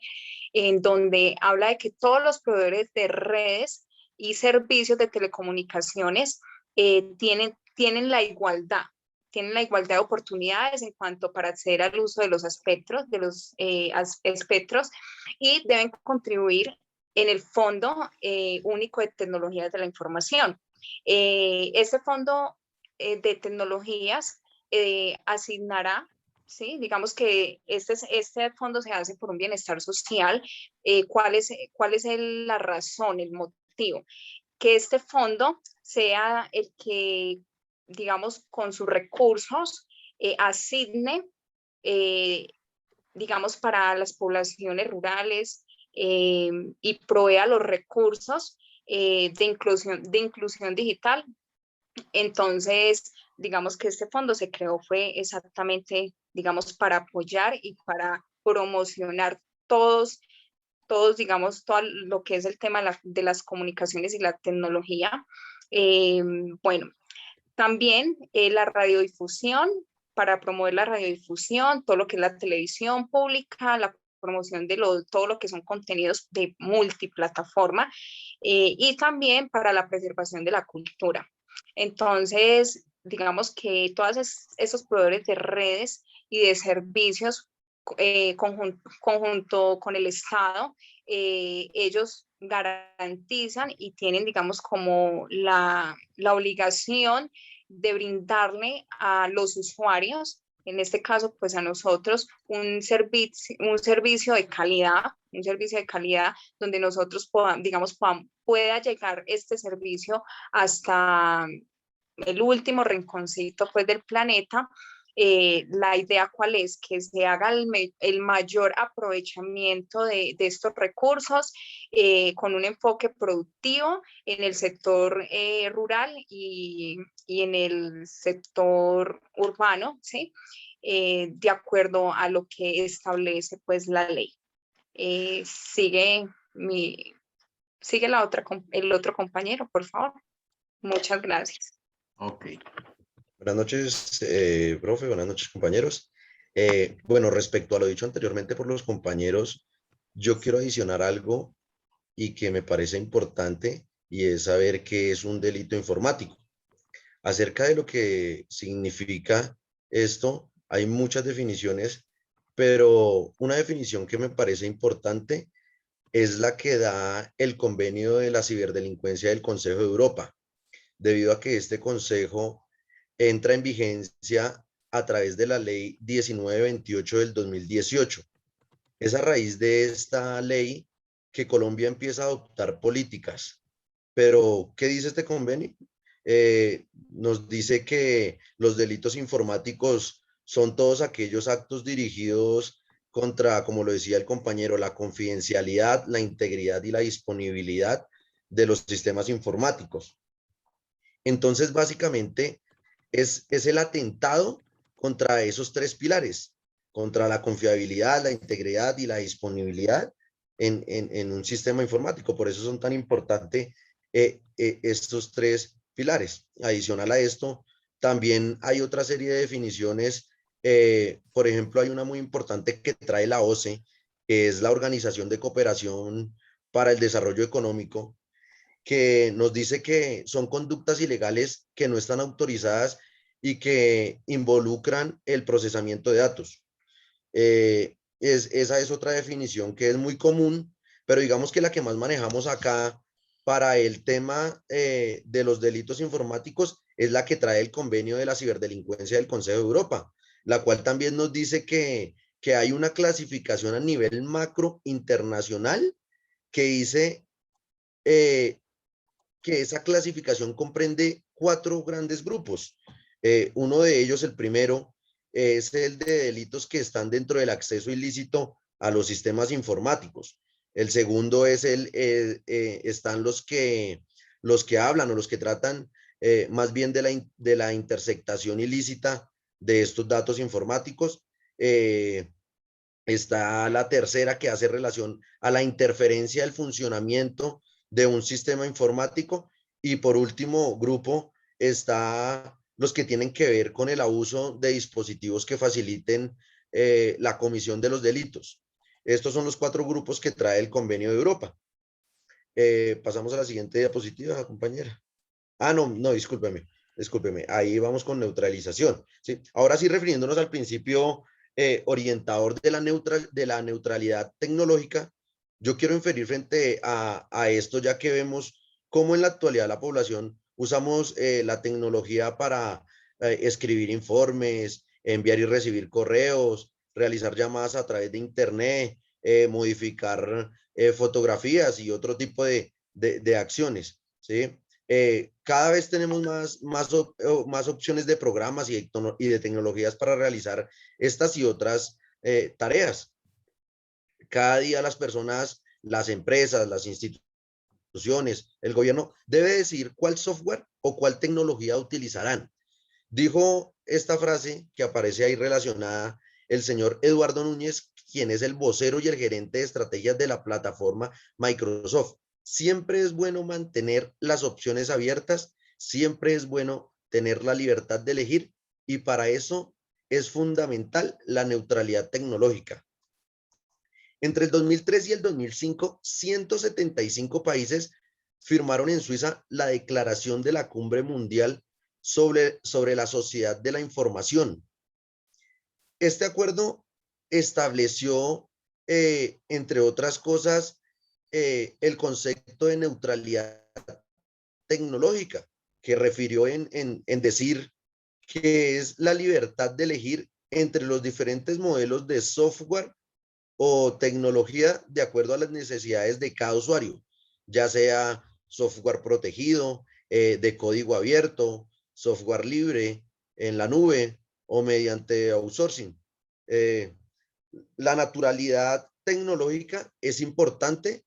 en donde habla de que todos los proveedores de redes y servicios de telecomunicaciones tienen la igualdad de oportunidades en cuanto para acceder al uso de los espectros, y deben contribuir en el Fondo Único de Tecnologías de la Información. Este Fondo de Tecnologías asignará, ¿sí? Digamos que este fondo se hace por un bienestar social. ¿Cuál es la razón, el motivo? Que este fondo sea el que, digamos, con sus recursos asigne, digamos, para las poblaciones rurales y provea los recursos de inclusión digital. Entonces, digamos que este fondo se creó fue exactamente, digamos, para apoyar y para promocionar todos, digamos, todo lo que es el tema de las comunicaciones y la tecnología. Bueno, también la radiodifusión, para promover la radiodifusión, todo lo que es la televisión pública, la promoción de todo lo que son contenidos de multiplataforma y también para la preservación de la cultura. Entonces, digamos que todos esos proveedores de redes y de servicios conjunto con el Estado, ellos garantizan y tienen, digamos, como la obligación de brindarle a los usuarios, en este caso, pues a nosotros, un servicio de calidad, donde nosotros pueda llegar este servicio hasta el último rinconcito pues del planeta. La idea cuál es, que se haga el mayor aprovechamiento de estos recursos con un enfoque productivo en el sector rural y en el sector urbano, ¿sí? De acuerdo a lo que establece pues la ley. Sigue el otro compañero, por favor. Muchas gracias. Ok. Buenas noches, profe, buenas noches, compañeros. Bueno, respecto a lo dicho anteriormente por los compañeros, yo quiero adicionar algo y que me parece importante, y es saber qué es un delito informático. Acerca de lo que significa esto, hay muchas definiciones, pero una definición que me parece importante es la que da el convenio de la ciberdelincuencia del Consejo de Europa, debido a que este consejo entra en vigencia a través de la ley 1928 del 2018. Es a raíz de esta ley que Colombia empieza a adoptar políticas. Pero, ¿qué dice este convenio? Nos dice que los delitos informáticos son todos aquellos actos dirigidos contra, como lo decía el compañero, la confidencialidad, la integridad y la disponibilidad de los sistemas informáticos. Entonces, básicamente, es el atentado contra esos tres pilares, contra la confiabilidad, la integridad y la disponibilidad en un sistema informático. Por eso son tan importantes estos tres pilares. Adicional a esto, también hay otra serie de definiciones. Por ejemplo, hay una muy importante que trae la OCDE, que es la Organización de Cooperación para el Desarrollo Económico, que nos dice que son conductas ilegales que no están autorizadas y que involucran el procesamiento de datos. Esa es otra definición que es muy común, pero digamos que la que más manejamos acá para el tema de los delitos informáticos es la que trae el convenio de la ciberdelincuencia del Consejo de Europa, la cual también nos dice que hay una clasificación a nivel macro internacional que dice que esa clasificación comprende 4 grandes grupos. Uno de ellos, el primero, es el de delitos que están dentro del acceso ilícito a los sistemas informáticos. El segundo es están los que hablan o los que tratan más bien de la intersectación ilícita de estos datos informáticos. Está la tercera, que hace relación a la interferencia del funcionamiento de un sistema informático, y por último grupo está los que tienen que ver con el abuso de dispositivos que faciliten la comisión de los delitos. Estos son los 4 grupos que trae el Convenio de Europa. Pasamos a la siguiente diapositiva, compañera. No, discúlpeme. Ahí vamos con neutralización, ¿sí? Ahora sí, refiriéndonos al principio orientador de la neutralidad tecnológica, yo quiero inferir frente a esto, ya que vemos cómo en la actualidad la población usamos la tecnología para escribir informes, enviar y recibir correos, realizar llamadas a través de internet, modificar fotografías y otro tipo de acciones, ¿sí? Cada vez tenemos más opciones de programas y de tecnologías para realizar estas y otras tareas. Cada día las personas, las empresas, las instituciones, el gobierno debe decidir cuál software o cuál tecnología utilizarán. Dijo esta frase que aparece ahí relacionada el señor Eduardo Núñez, quien es el vocero y el gerente de estrategias de la plataforma Microsoft. Siempre es bueno mantener las opciones abiertas, siempre es bueno tener la libertad de elegir, y para eso es fundamental la neutralidad tecnológica. Entre el 2003 y el 2005, 175 países firmaron en Suiza la Declaración de la Cumbre Mundial sobre la Sociedad de la Información. Este acuerdo estableció, entre otras cosas, el concepto de neutralidad tecnológica, que refirió en decir que es la libertad de elegir entre los diferentes modelos de software o tecnología de acuerdo a las necesidades de cada usuario, ya sea software protegido, de código abierto, software libre, en la nube o mediante outsourcing. La naturalidad tecnológica es importante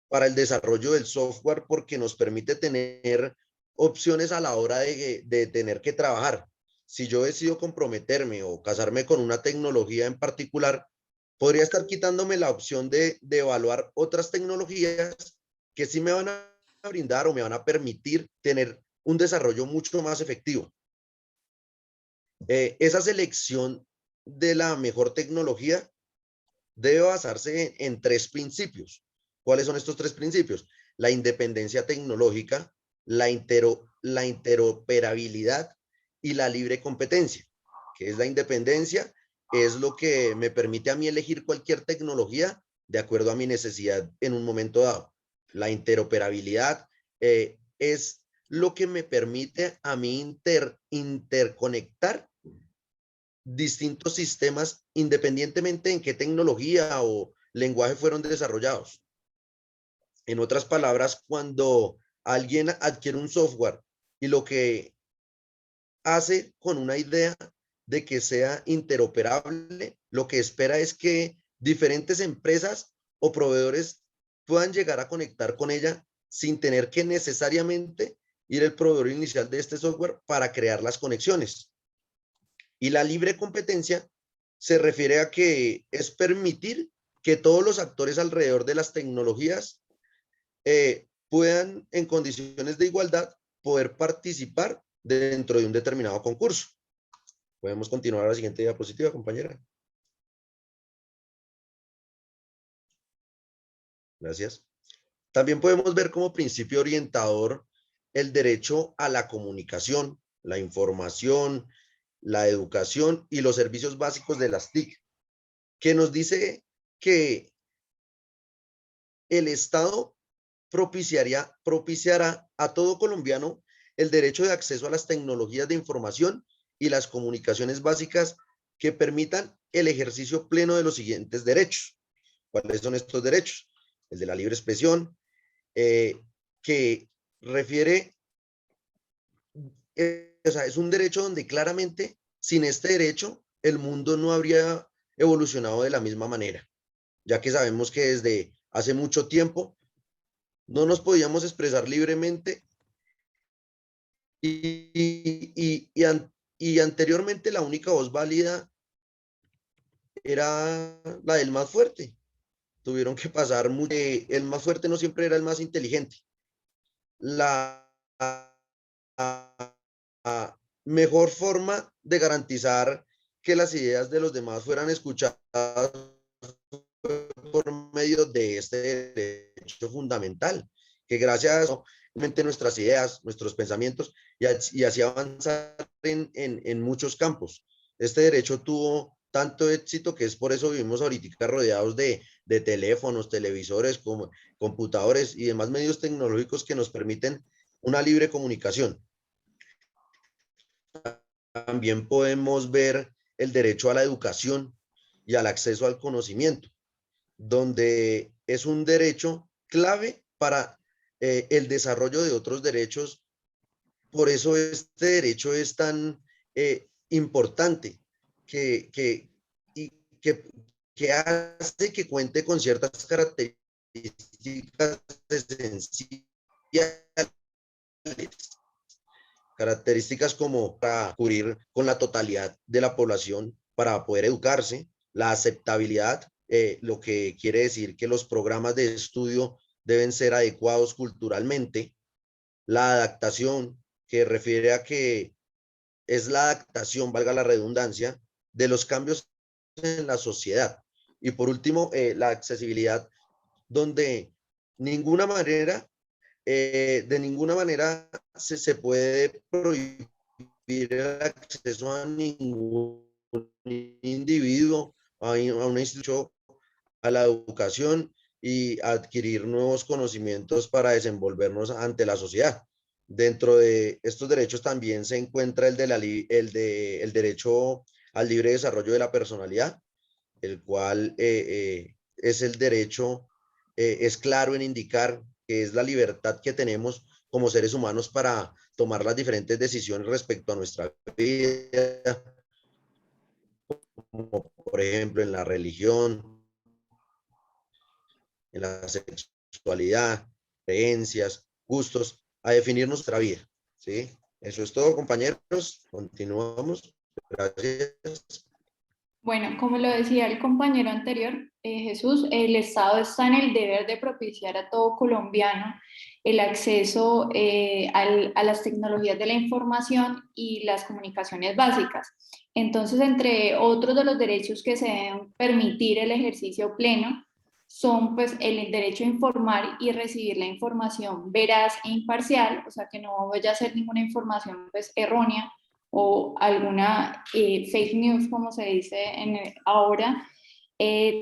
para el desarrollo del software porque nos permite tener opciones a la hora de tener que trabajar. Si yo decido comprometerme o casarme con una tecnología en particular, podría estar quitándome la opción de evaluar otras tecnologías que sí me van a brindar o me van a permitir tener un desarrollo mucho más efectivo. Esa selección de la mejor tecnología debe basarse en 3 principios. ¿Cuáles son estos 3 principios? La independencia tecnológica, la interoperabilidad y la libre competencia. ¿Qué es la independencia? Es lo que me permite a mí elegir cualquier tecnología de acuerdo a mi necesidad en un momento dado. La interoperabilidad es lo que me permite a mí interconectar distintos sistemas independientemente en qué tecnología o lenguaje fueron desarrollados. En otras palabras, cuando alguien adquiere un software y lo que hace con una idea de que sea interoperable, lo que espera es que diferentes empresas o proveedores puedan llegar a conectar con ella sin tener que necesariamente ir el proveedor inicial de este software para crear las conexiones. Y la libre competencia se refiere a que es permitir que todos los actores alrededor de las tecnologías puedan, en condiciones de igualdad, poder participar dentro de un determinado concurso. Podemos continuar a la siguiente diapositiva, compañera. Gracias. También podemos ver como principio orientador el derecho a la comunicación, la información, la educación y los servicios básicos de las TIC, que nos dice que el Estado propiciará a todo colombiano el derecho de acceso a las tecnologías de información y las comunicaciones básicas que permitan el ejercicio pleno de los siguientes derechos. ¿Cuáles son estos derechos? El de la libre expresión, que refiere, o sea, es un derecho donde claramente sin este derecho el mundo no habría evolucionado de la misma manera, ya que sabemos que desde hace mucho tiempo no nos podíamos expresar libremente y anteriormente la única voz válida era la del más fuerte. Tuvieron que pasar mucho. El más fuerte no siempre era el más inteligente. La mejor forma de garantizar que las ideas de los demás fueran escuchadas por medio de este derecho fundamental, que gracias a eso, nuestras ideas, nuestros pensamientos, y así avanzar en muchos campos. Este derecho tuvo tanto éxito que es por eso vivimos ahorita rodeados de teléfonos, televisores, como computadores y demás medios tecnológicos que nos permiten una libre comunicación. También podemos ver el derecho a la educación y al acceso al conocimiento, donde es un derecho clave para el desarrollo de otros derechos. Por eso este derecho es tan importante, que hace que cuente con ciertas características esenciales. Características como para cubrir con la totalidad de la población para poder educarse, la aceptabilidad, lo que quiere decir que los programas de estudio deben ser adecuados culturalmente, la adaptación, que refiere a que es la adaptación, valga la redundancia, de los cambios en la sociedad. Y por último, la accesibilidad, donde de ninguna manera se puede prohibir el acceso a ningún individuo, a una institución, a la educación y adquirir nuevos conocimientos para desenvolvernos ante la sociedad. Dentro de estos derechos también se encuentra el derecho al libre desarrollo de la personalidad, el cual es el derecho, es claro en indicar que es la libertad que tenemos como seres humanos para tomar las diferentes decisiones respecto a nuestra vida, como por ejemplo en la religión, en la sexualidad, creencias, gustos, a definir nuestra vida. ¿Sí? Eso es todo, compañeros. Continuamos. Gracias. Bueno, como lo decía el compañero anterior, Jesús, el Estado está en el deber de propiciar a todo colombiano el acceso a las tecnologías de la información y las comunicaciones básicas. Entonces, entre otros de los derechos que se deben permitir el ejercicio pleno, son pues el derecho a informar y recibir la información veraz e imparcial, o sea que no vaya a ser ninguna información pues errónea o alguna fake news, como se dice ahora.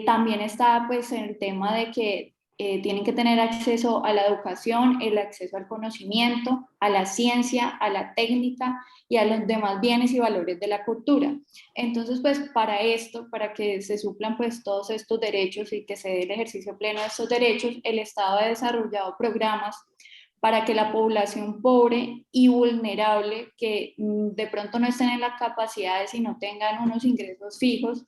También está pues en el tema de que tienen que tener acceso a la educación, el acceso al conocimiento, a la ciencia, a la técnica y a los demás bienes y valores de la cultura. Entonces, pues para esto, para que se suplan pues todos estos derechos y que se dé el ejercicio pleno de estos derechos, el Estado ha desarrollado programas para que la población pobre y vulnerable que de pronto no estén en las capacidades y no tengan unos ingresos fijos,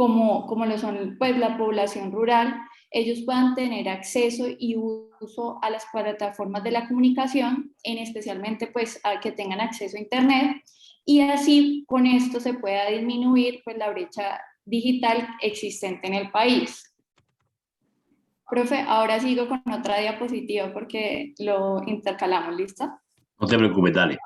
como lo son pues la población rural, ellos puedan tener acceso y uso a las plataformas de la comunicación, en especialmente pues a que tengan acceso a internet, y así con esto se pueda disminuir pues la brecha digital existente en el país. Profe, ahora sigo con otra diapositiva porque lo intercalamos, ¿listo? No te preocupes, dale.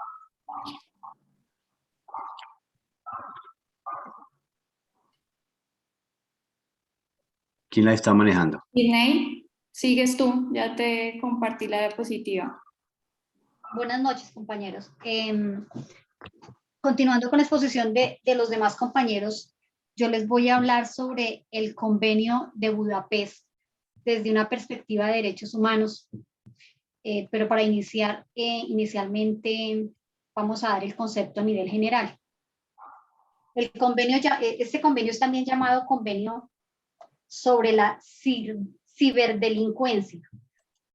¿Quién la está manejando? Disney, sigues tú, ya te compartí la diapositiva. Buenas noches, compañeros. Continuando con la exposición de los demás compañeros, yo les voy a hablar sobre el convenio de Budapest desde una perspectiva de derechos humanos. Pero para iniciar, inicialmente vamos a dar el concepto a nivel general. El convenio, este convenio es también llamado Convenio sobre la Ciberdelincuencia.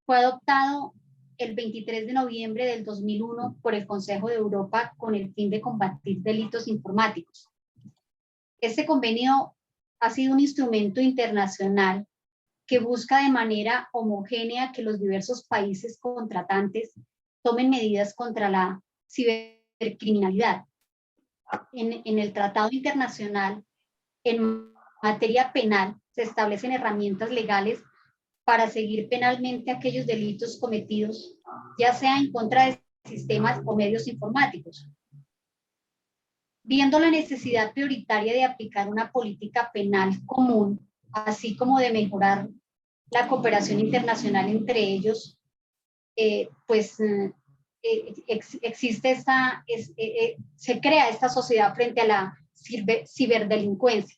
Fue adoptado el 23 de noviembre del 2001 por el Consejo de Europa con el fin de combatir delitos informáticos. Este convenio ha sido un instrumento internacional que busca de manera homogénea que los diversos países contratantes tomen medidas contra la cibercriminalidad. En el Tratado Internacional, en materia penal, se establecen herramientas legales para seguir penalmente aquellos delitos cometidos, ya sea en contra de sistemas o medios informáticos. Viendo la necesidad prioritaria de aplicar una política penal común, así como de mejorar la cooperación internacional entre ellos, se crea esta sociedad frente a la ciberdelincuencia.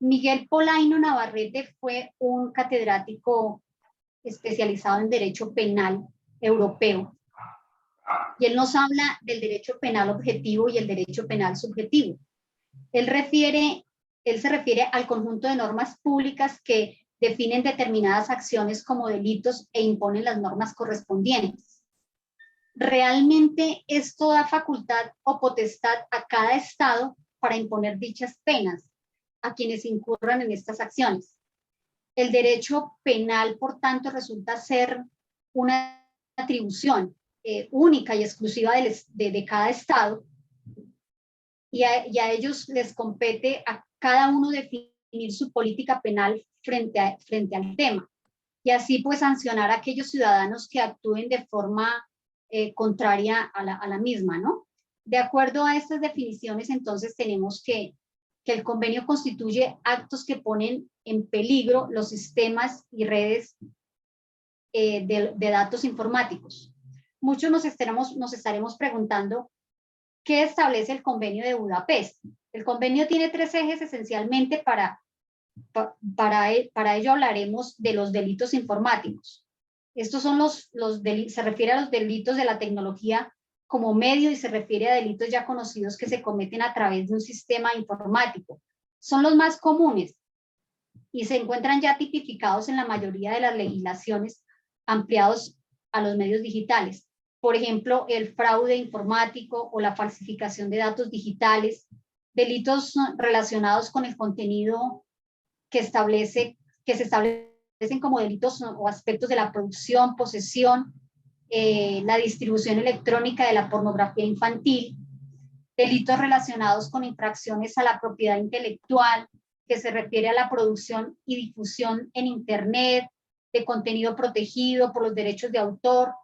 Miguel Polaino Navarrete fue un catedrático especializado en derecho penal europeo, y él nos habla del derecho penal objetivo y el derecho penal subjetivo. Él se refiere al conjunto de normas públicas que definen determinadas acciones como delitos e imponen las normas correspondientes. Realmente esto da facultad o potestad a cada Estado para imponer dichas penas a quienes incurran en estas acciones. El derecho penal, por tanto, resulta ser una atribución única y exclusiva de cada Estado, y a ellos les compete a cada uno definir su política penal frente al tema, y así pues sancionar a aquellos ciudadanos que actúen de forma contraria a la misma, ¿no? De acuerdo a estas definiciones, entonces tenemos que el convenio constituye actos que ponen en peligro los sistemas y redes de datos informáticos. Muchos nos estaremos preguntando qué establece el convenio de Budapest. El convenio tiene 3 ejes esencialmente. Para ello hablaremos de los delitos informáticos. Estos son se refiere a los delitos de la tecnología como medio y se refiere a delitos ya conocidos que se cometen a través de un sistema informático. Son los más comunes y se encuentran ya tipificados en la mayoría de las legislaciones ampliados a los medios digitales. Por ejemplo, el fraude informático o la falsificación de datos digitales, delitos relacionados con el contenido que se establecen como delitos o aspectos de la producción, posesión, la distribución electrónica de la pornografía infantil, delitos relacionados con infracciones a la propiedad intelectual, que se refiere a la producción y difusión en Internet de contenido protegido por los derechos de autor,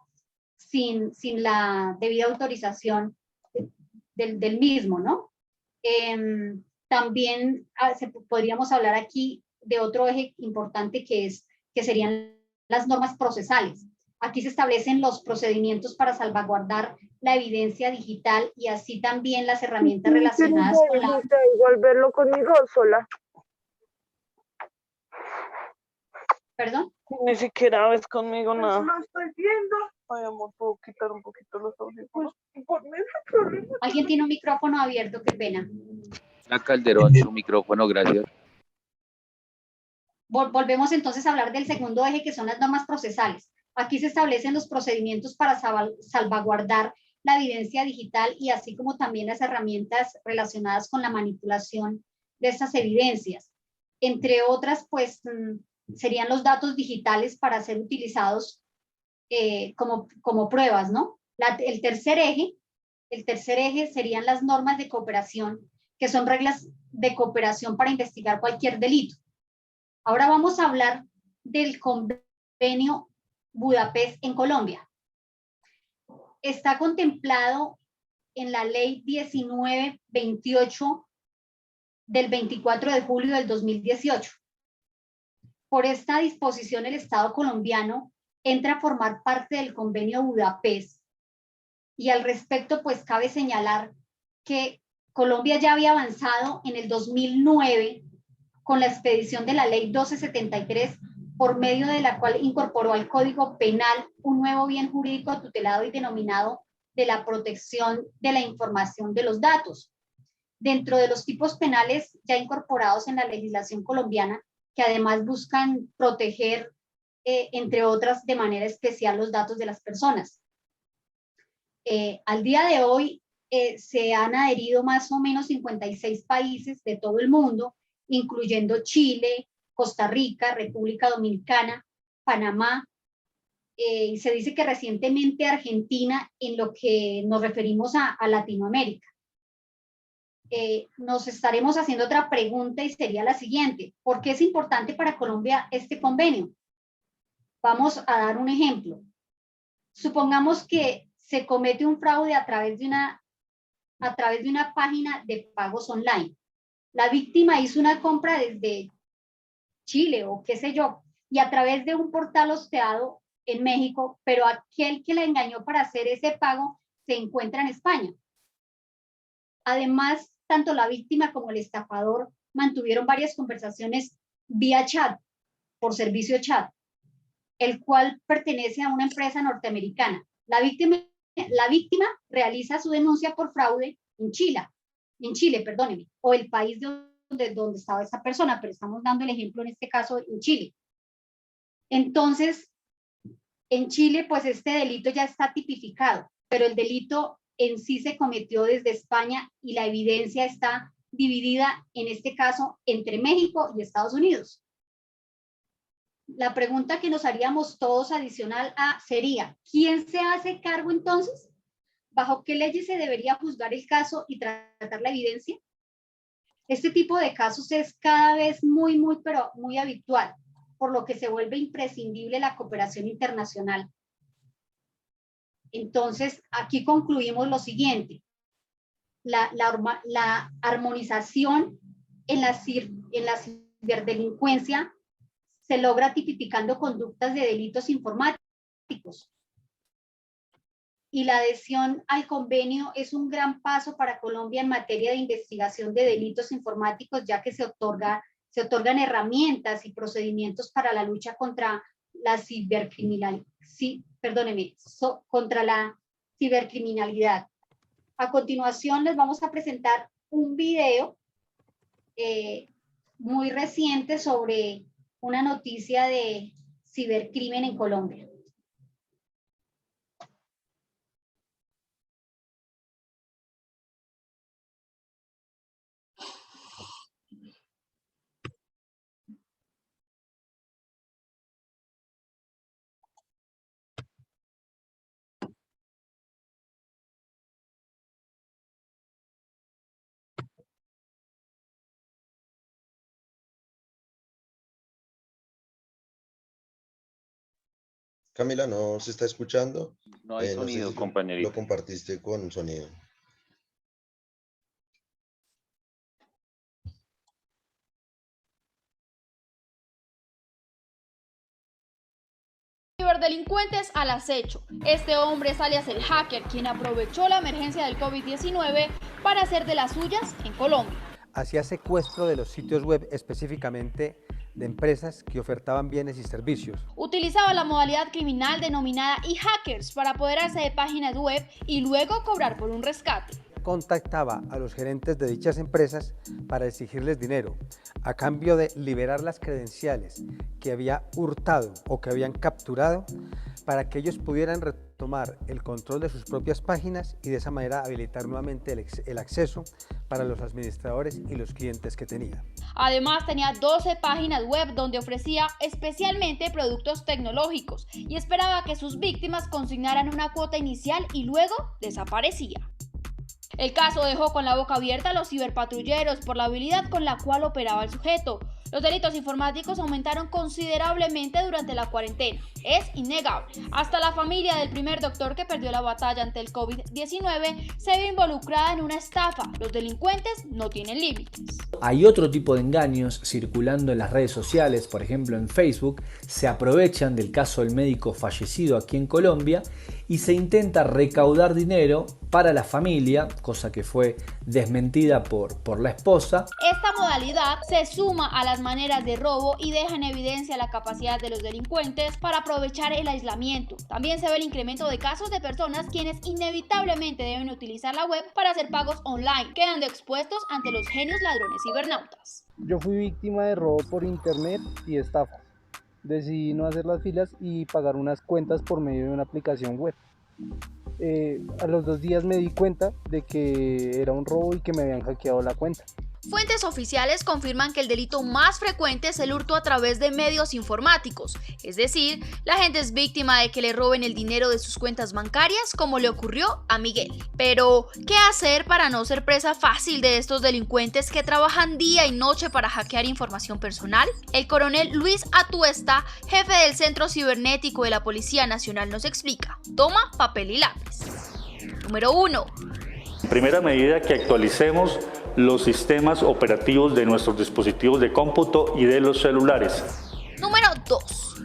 sin la debida autorización del mismo, ¿no? También podríamos hablar aquí de otro eje importante que serían las normas procesales. Aquí se establecen los procedimientos para salvaguardar la evidencia digital y así también las herramientas relacionadas con la... Igual verlo conmigo sola. ¿Perdón? Ni siquiera ves conmigo nada. No estoy viendo. Ay, amor, ¿puedo quitar un poquito los audífonos? Alguien tiene un micrófono abierto, qué pena. La Calderón, su micrófono, gracias. Volvemos entonces a hablar del segundo eje, que son las normas procesales. Aquí se establecen los procedimientos para salvaguardar la evidencia digital y así como también las herramientas relacionadas con la manipulación estas evidencias. Entre otras, pues serían los datos digitales para ser utilizados como pruebas, ¿no? El tercer eje serían las normas de cooperación, que son reglas de cooperación para investigar cualquier delito. Ahora vamos a hablar del convenio Budapest en Colombia. Está contemplado en la ley 1928 del 24 de julio del 2018. Por esta disposición, el Estado colombiano entra a formar parte del convenio Budapest, y al respecto, pues cabe señalar que Colombia ya había avanzado en el 2009 con la expedición de la ley 1273, por medio de la cual incorporó al Código Penal un nuevo bien jurídico tutelado y denominado de la protección de la información de los datos. Dentro de los tipos penales ya incorporados en la legislación colombiana, que además buscan proteger, entre otras, de manera especial los datos de las personas. Al día de hoy se han adherido más o menos 56 países de todo el mundo, incluyendo Chile, Costa Rica, República Dominicana, Panamá, y se dice que recientemente Argentina, en lo que nos referimos a Latinoamérica. Nos estaremos haciendo otra pregunta, y sería la siguiente: ¿por qué es importante para Colombia este convenio? Vamos a dar un ejemplo. Supongamos que se comete un fraude a través de una página de pagos online. La víctima hizo una compra desde Chile o qué sé yo, y a través de un portal hosteado en México, pero aquel que la engañó para hacer ese pago se encuentra en España. Además, tanto la víctima como el estafador mantuvieron varias conversaciones vía chat, por servicio chat, el cual pertenece a una empresa norteamericana. La víctima realiza su denuncia por fraude en Chile, perdóneme, o el país donde estaba esa persona, pero estamos dando el ejemplo en este caso en Chile. Entonces, en Chile, pues este delito ya está tipificado, pero el delito en sí se cometió desde España, y la evidencia está dividida, en este caso, entre México y Estados Unidos. La pregunta que nos haríamos todos adicional sería: ¿quién se hace cargo entonces? ¿Bajo qué leyes se debería juzgar el caso y tratar la evidencia? Este tipo de casos es cada vez pero muy habitual, por lo que se vuelve imprescindible la cooperación internacional. Entonces, aquí concluimos lo siguiente: la armonización en la ciberdelincuencia se logra tipificando conductas de delitos informáticos. Y la adhesión al convenio es un gran paso para Colombia en materia de investigación de delitos informáticos, ya que se otorgan herramientas y procedimientos para la lucha contra la cibercriminalidad. A continuación les vamos a presentar un video muy reciente sobre una noticia de cibercrimen en Colombia. Camila, ¿no se está escuchando? No hay No sé sonido, si compañerito. lo compartiste con sonido. Ciberdelincuentes al acecho. Este hombre es alias el hacker, quien aprovechó la emergencia del COVID-19 para hacer de las suyas en Colombia. Hacía secuestro de los sitios web, específicamente de empresas que ofertaban bienes y servicios. Utilizaba la modalidad criminal denominada e-hackers para apoderarse de páginas web y luego cobrar por un rescate. contactaba a los gerentes de dichas empresas para exigirles dinero a cambio de liberar las credenciales que había hurtado o que habían capturado para que ellos pudieran retomar el control de sus propias páginas y de esa manera habilitar nuevamente el acceso para los administradores y los clientes que tenía. Además, tenía 12 páginas web donde ofrecía especialmente productos tecnológicos y esperaba que sus víctimas consignaran una cuota inicial y luego desaparecía. El caso dejó con la boca abierta a los ciberpatrulleros por la habilidad con la cual operaba el sujeto. Los delitos informáticos aumentaron considerablemente durante la cuarentena. Es innegable. Hasta la familia del primer doctor que perdió la batalla ante el COVID-19 se ve involucrada en una estafa. Los delincuentes no tienen límites. Hay otro tipo de engaños circulando en las redes sociales, por ejemplo en Facebook. Se aprovechan del caso del médico fallecido aquí en Colombia y se intenta recaudar dinero para la familia, cosa que fue desmentida por la esposa. Esta modalidad se suma a las maneras de robo y deja en evidencia la capacidad de los delincuentes para aprovechar el aislamiento. También se ve el incremento de casos de personas quienes inevitablemente deben utilizar la web para hacer pagos online, quedando expuestos ante los genios ladrones cibernautas. Yo fui víctima de robo por internet y estafa. Decidí no hacer las filas y pagar unas cuentas por medio de una aplicación web. A los 2 días me di cuenta de que era un robo y que me habían hackeado la cuenta. Fuentes oficiales confirman que el delito más frecuente es el hurto a través de medios informáticos, es decir, la gente es víctima de que le roben el dinero de sus cuentas bancarias, como le ocurrió a Miguel. Pero, ¿qué hacer para no ser presa fácil de estos delincuentes que trabajan día y noche para hackear información personal? El coronel Luis Atuesta, jefe del Centro Cibernético de la Policía Nacional, nos explica. Toma papel y lápiz. Número 1. Primera medida, que actualicemos los sistemas operativos de nuestros dispositivos de cómputo y de los celulares. Número 2.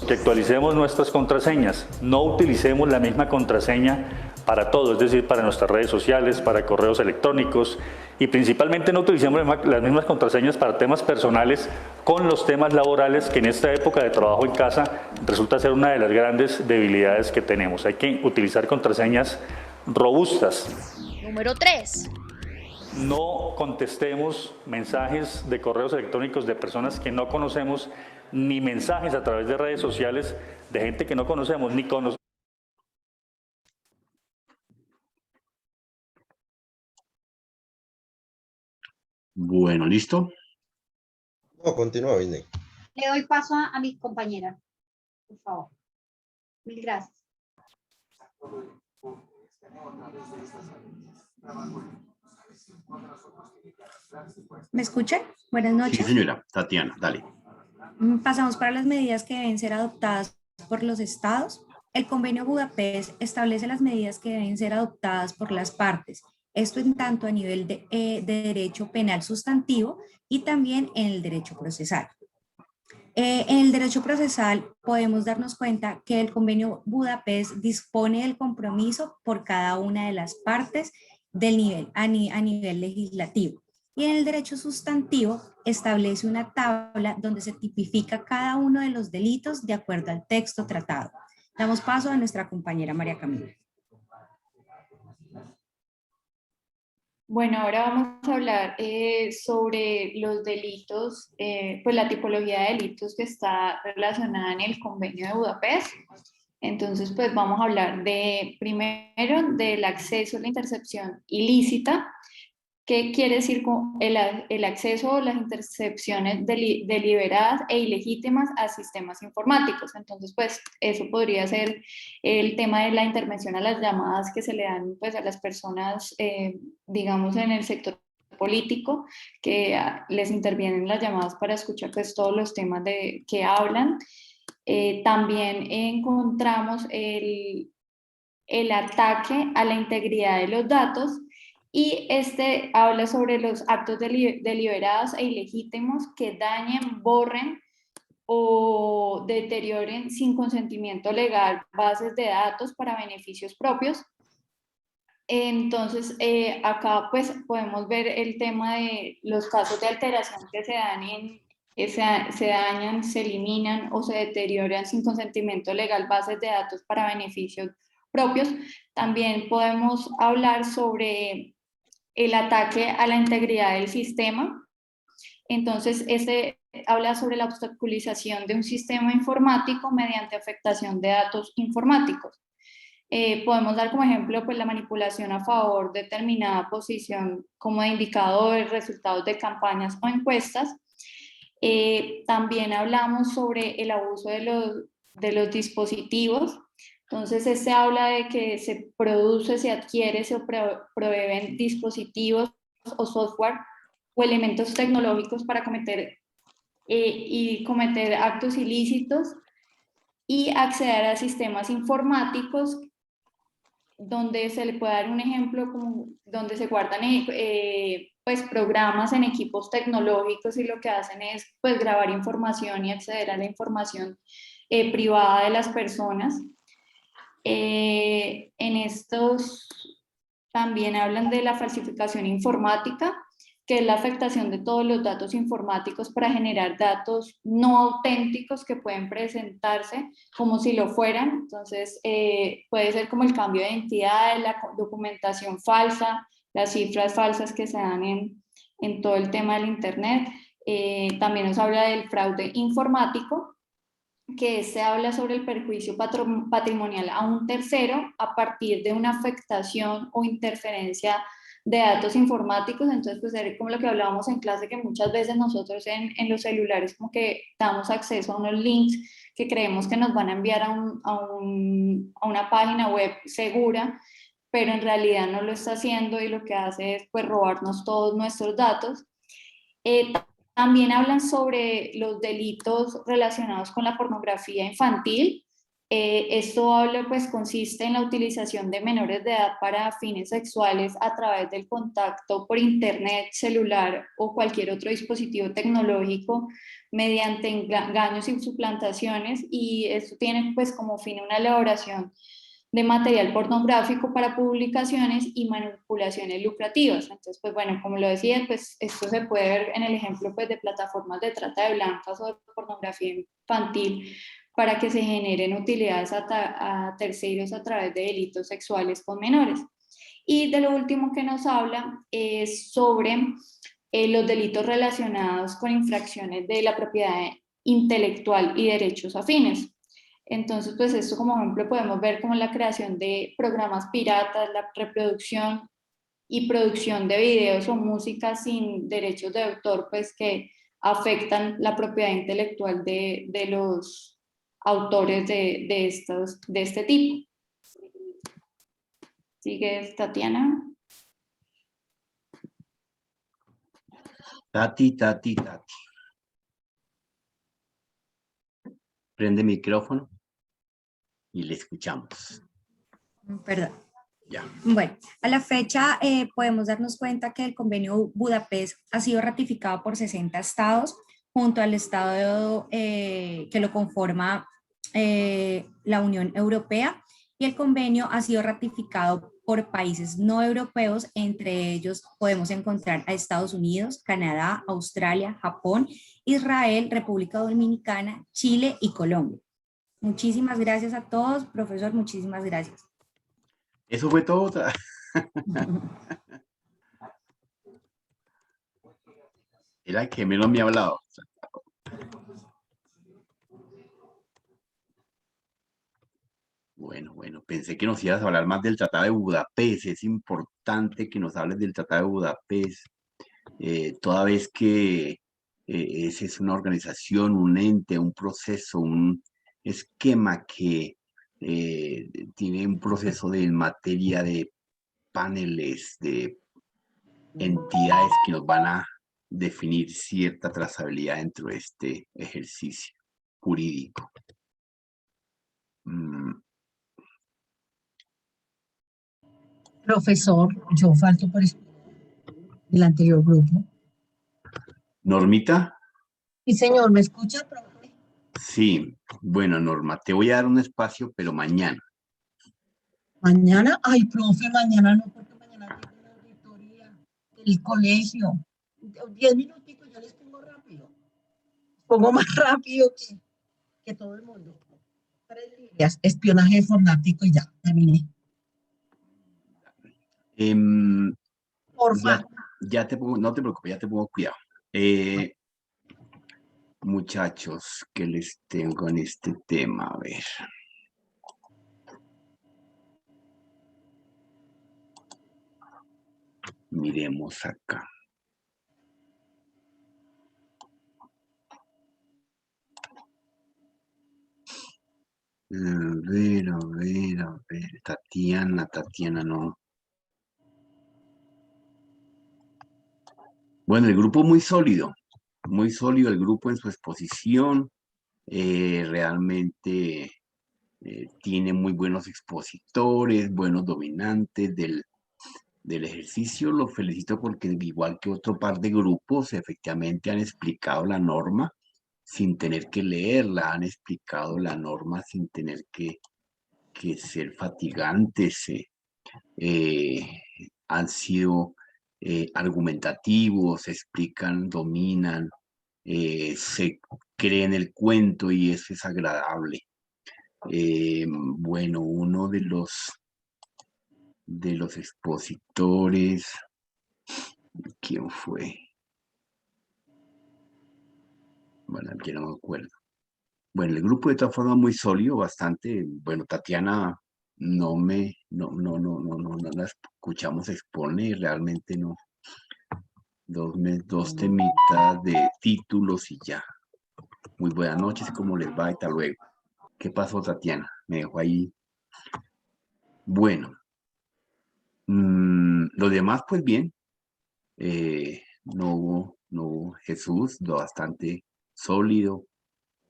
Que actualicemos nuestras contraseñas. No utilicemos la misma contraseña para todo, es decir, para nuestras redes sociales, para correos electrónicos, y principalmente no utilicemos las mismas contraseñas para temas personales con los temas laborales, que en esta época de trabajo en casa resulta ser una de las grandes debilidades que tenemos. Hay que utilizar contraseñas robustas. Número 3. No contestemos mensajes de correos electrónicos de personas que no conocemos, ni mensajes a través de redes sociales de gente que no conocemos ni conocemos. Bueno, ¿listo? No, continúa, Vinay. Le doy paso a mi compañera, por favor. Mil gracias. ¿Me escuchan? Buenas noches. Sí, señora. Tatiana, dale. Pasamos para las medidas que deben ser adoptadas por los estados. El Convenio Budapest establece las medidas que deben ser adoptadas por las partes. Esto en tanto a nivel de derecho penal sustantivo y también en el derecho procesal. En el derecho procesal podemos darnos cuenta que el Convenio Budapest dispone del compromiso por cada una de las partes del nivel, a nivel legislativo. Y en el derecho sustantivo establece una tabla donde se tipifica cada uno de los delitos de acuerdo al texto tratado. Damos paso a nuestra compañera María Camila. Bueno, ahora vamos a hablar sobre los delitos, pues la tipología de delitos que está relacionada en el Convenio de Budapest. Entonces, pues vamos a hablar primero del acceso a la intercepción ilícita. ¿Qué quiere decir con el acceso o las intercepciones deliberadas e ilegítimas a sistemas informáticos? Entonces, pues eso podría ser el tema de la intervención a las llamadas que se le dan pues a las personas, digamos, en el sector político, que les intervienen las llamadas para escuchar pues todos los temas que hablan. También encontramos el ataque a la integridad de los datos. Y este habla sobre los actos deliberados e ilegítimos que dañen, borren o deterioren sin consentimiento legal bases de datos para beneficios propios. Entonces, acá pues podemos ver el tema de los casos de alteración que se dan se dañan, se eliminan o se deterioran sin consentimiento legal bases de datos para beneficios propios. También podemos hablar sobre el ataque a la integridad del sistema. Entonces, este habla sobre la obstaculización de un sistema informático mediante afectación de datos informáticos. Podemos dar como ejemplo pues, la manipulación a favor de determinada posición como de indicadores, resultados de campañas o encuestas. También hablamos sobre el abuso de los dispositivos. Entonces, se habla de que se produce, se adquiere, se proveen dispositivos o software o elementos tecnológicos para cometer actos ilícitos y acceder a sistemas informáticos donde se le puede dar un ejemplo como donde se guardan pues programas en equipos tecnológicos y lo que hacen es pues grabar información y acceder a la información privada de las personas. En estos también hablan de la falsificación informática, que es la afectación de todos los datos informáticos para generar datos no auténticos que pueden presentarse como si lo fueran. Entonces, puede ser como el cambio de identidad, la documentación falsa, las cifras falsas que se dan en todo el tema del Internet. También nos habla del fraude informático, que se habla sobre el perjuicio patrimonial a un tercero a partir de una afectación o interferencia de datos informáticos. Entonces, pues es como lo que hablábamos en clase, que muchas veces nosotros en los celulares como que damos acceso a unos links que creemos que nos van a enviar a una página web segura, pero en realidad no lo está haciendo y lo que hace es pues robarnos todos nuestros datos. También hablan sobre los delitos relacionados con la pornografía infantil. Esto habla, pues, consiste en la utilización de menores de edad para fines sexuales a través del contacto por internet, celular o cualquier otro dispositivo tecnológico mediante engaños y suplantaciones, y esto tiene pues como fin una elaboración de material pornográfico para publicaciones y manipulaciones lucrativas. Entonces, pues bueno, como lo decía, pues esto se puede ver en el ejemplo pues de plataformas de trata de blancas o de pornografía infantil para que se generen utilidades a terceros a través de delitos sexuales con menores. Y de lo último que nos habla es sobre los delitos relacionados con infracciones de la propiedad intelectual y derechos afines. Entonces, pues esto como ejemplo podemos ver como la creación de programas piratas, la reproducción y producción de videos o música sin derechos de autor, pues que afectan la propiedad intelectual de los autores de este tipo. ¿Sigue Tatiana? Tati. Prende micrófono y le escuchamos. Perdón. Ya. Bueno, a la fecha podemos darnos cuenta que el Convenio Budapest ha sido ratificado por 60 estados, junto al estado que lo conforma la Unión Europea, y el convenio ha sido ratificado por países no europeos. Entre ellos podemos encontrar a Estados Unidos, Canadá, Australia, Japón, Israel, República Dominicana, Chile y Colombia. Muchísimas gracias a todos, profesor, muchísimas gracias. Eso fue todo. Era que menos me ha hablado. Bueno, pensé que nos ibas a hablar más del Tratado de Budapest. Es importante que nos hables del Tratado de Budapest, toda vez que esa es una organización, un ente, un proceso, un esquema que tiene un proceso en materia de paneles, de entidades que nos van a definir cierta trazabilidad dentro de este ejercicio jurídico. Profesor, yo falto por el anterior grupo. ¿Normita? Sí, señor, ¿me escucha, profe? Sí, bueno, Norma, te voy a dar un espacio, pero mañana. ¿Mañana? Ay, profe, mañana no, porque mañana tengo una auditoría del colegio. 10 minuticos, yo les pongo rápido. Pongo más rápido que todo el mundo. 3 líneas, espionaje informático y ya, terminé. Porfa. Ya te pongo, no te preocupes, ya te pongo cuidado. Muchachos, ¿qué les tengo en este tema? A ver. Miremos acá. A ver, a ver, a ver. Tatiana, no. Bueno, el grupo muy sólido el grupo en su exposición. Realmente tiene muy buenos expositores, buenos dominantes del ejercicio. Los felicito porque igual que otro par de grupos, efectivamente han explicado la norma sin tener que leerla, han explicado la norma sin tener que ser fatigantes, han sido argumentativos, explican, dominan, se creen el cuento y eso es agradable. Bueno, uno de los expositores, ¿quién fue? Bueno, ya no me acuerdo. Bueno, el grupo de todas formas muy sólido, bastante. Bueno, Tatiana no la escuchamos expone y realmente no. Dos temitas de títulos y ya. Muy buenas noches, ¿cómo les va? Hasta luego. ¿Qué pasó, Tatiana? Me dejó ahí. Bueno, lo demás, pues bien. No hubo Jesús, bastante sólido.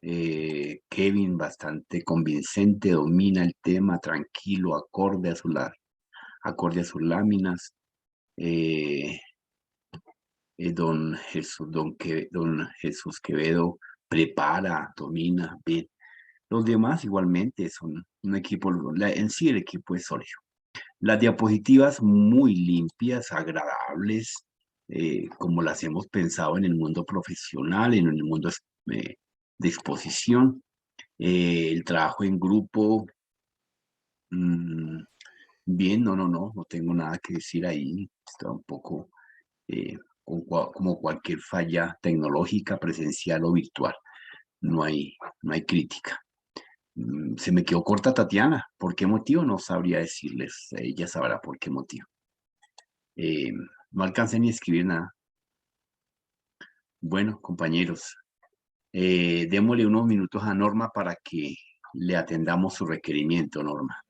Kevin, bastante convincente, domina el tema, tranquilo, acorde a sus láminas. Don Jesús Quevedo prepara, domina, bien. Los demás igualmente son un equipo, en sí el equipo es sólido. Las diapositivas muy limpias, agradables, como las hemos pensado en el mundo profesional, en el mundo de exposición. El trabajo en grupo, bien, no tengo nada que decir ahí. Está un poco como cualquier falla tecnológica, presencial o virtual. No hay crítica. Se me quedó corta Tatiana. ¿Por qué motivo? No sabría decirles. Ella sabrá por qué motivo. No alcancé ni a escribir nada. Bueno, compañeros, démosle unos minutos a Norma para que le atendamos su requerimiento, Norma.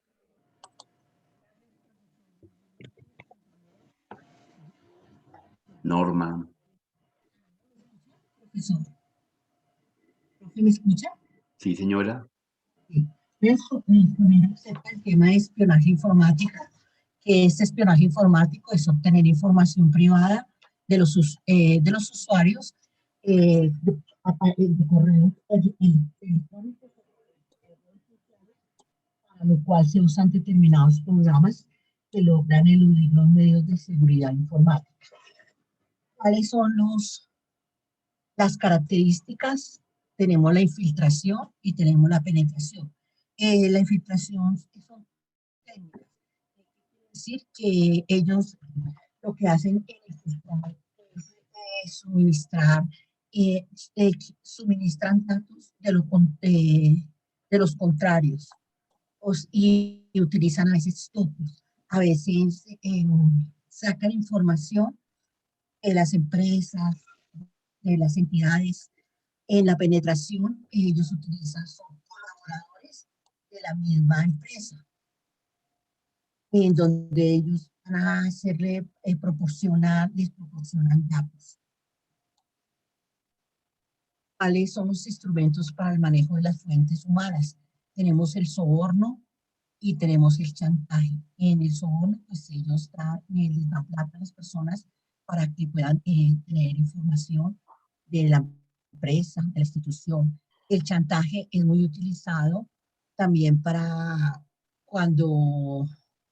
Norma. Profesor, ¿me escucha? Sí, señora. Primero acerca del tema de espionaje informático, que este espionaje informático es obtener información privada de los usuarios de correo electrónico, para lo cual se usan determinados programas que logran eludir los medios de seguridad informática. ¿Cuáles son las características? Tenemos la infiltración y tenemos la penetración. La infiltración son técnicas. Es decir, que ellos lo que hacen es suministran datos de los contrarios y utilizan a veces topos. A veces sacan información de las empresas, de las entidades. En la penetración, ellos son colaboradores de la misma empresa, en donde ellos van a hacerle les proporcionan datos. ¿Cuáles son los instrumentos para el manejo de las fuentes humanas? Tenemos el soborno y tenemos el chantaje. En el soborno, pues ellos les dan plata a las personas para que puedan tener información de la empresa, de la institución. El chantaje es muy utilizado también para cuando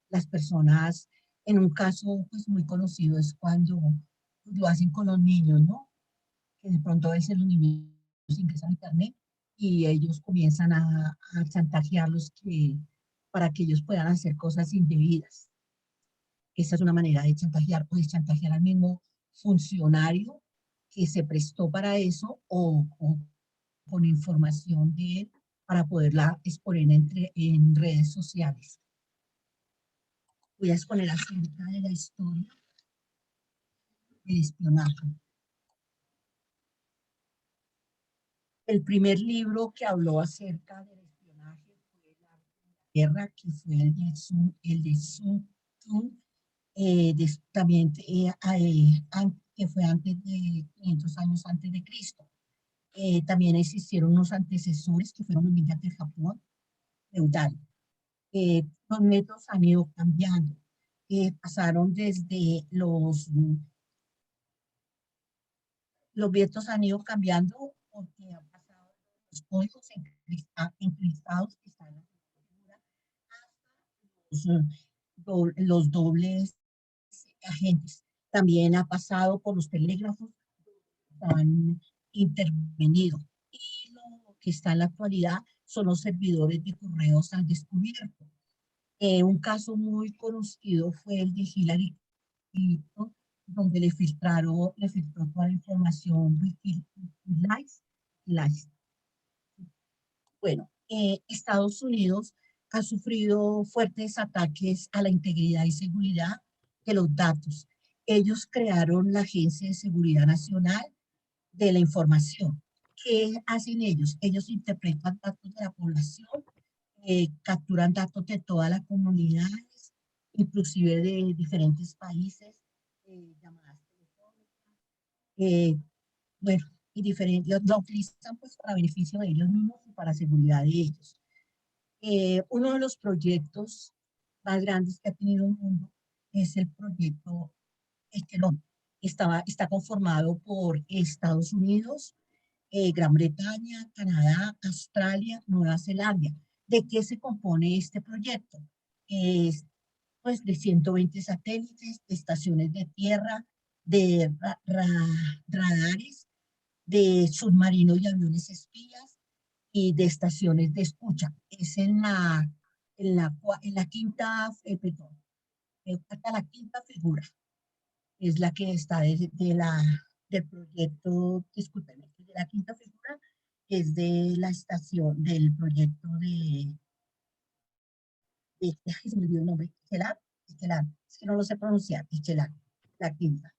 las personas, en un caso pues muy conocido es cuando lo hacen con los niños, ¿no? Que de pronto a veces los niños ingresan a internet y ellos comienzan a chantajearlos para que ellos puedan hacer cosas indebidas. Esa es una manera de chantajear, o de chantajear al mismo funcionario que se prestó para eso, o con información de él para poderla exponer en redes sociales. Voy a exponer acerca de la historia del espionaje. El primer libro que habló acerca del espionaje fue La Guerra, que fue el de Sun Tzu, también que fue antes de 500 años antes de Cristo. También existieron unos antecesores que fueron los ninjas del Japón feudal. Los métodos han ido cambiando. Pasaron desde los métodos han ido cambiando porque han pasado los códigos encriptados que están en la cultura, hasta los dobles agentes. También ha pasado por los telégrafos que han intervenido. Y lo que está en la actualidad son los servidores de correos al descubierto. Un caso muy conocido fue el de Hillary Clinton, donde le filtró toda la información Wikileaks. Bueno, Estados Unidos ha sufrido fuertes ataques a la integridad y seguridad de los datos. Ellos crearon la Agencia de Seguridad Nacional de la Información. ¿Qué hacen ellos? Ellos interpretan datos de la población, capturan datos de todas las comunidades, inclusive de diferentes países, llamadas telefónicas, bueno, y diferentes, lo utilizan pues para beneficio de ellos mismos y para seguridad de ellos. Uno de los proyectos más grandes que ha tenido el mundo es el proyecto Estelón. Está conformado por Estados Unidos, Gran Bretaña, Canadá, Australia, Nueva Zelanda. ¿De qué se compone este proyecto? Pues de 120 satélites, de estaciones de tierra, de radares, de submarinos y aviones espías y de estaciones de escucha. Es en la quinta, hasta la quinta figura. Es la que está del proyecto, discúlpeme, de la quinta figura, es de la estación, del proyecto se me olvidó el nombre, Estelar, es que no lo sé pronunciar, Estelar, la quinta.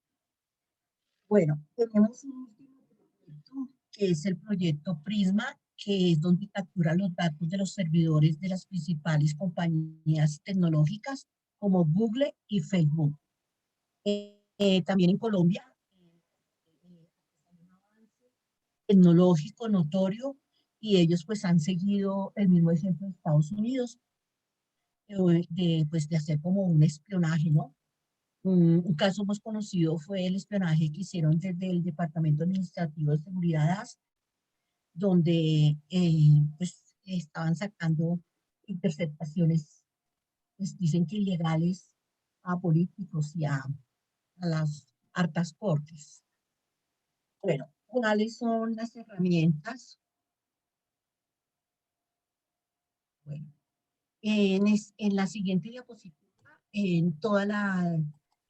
Bueno, tenemos un último proyecto, que es el proyecto Prisma, que es donde captura los datos de los servidores de las principales compañías tecnológicas, como Google y Facebook. También en Colombia, tecnológico notorio, y ellos pues han seguido el mismo ejemplo de Estados Unidos, de hacer como un espionaje, ¿no? Un caso más conocido fue el espionaje que hicieron desde el Departamento Administrativo de Seguridad DAS, donde pues estaban sacando interceptaciones, pues dicen que ilegales, a políticos y a las altas cortes. Bueno, ¿cuáles son las herramientas? Bueno, en la siguiente diapositiva, en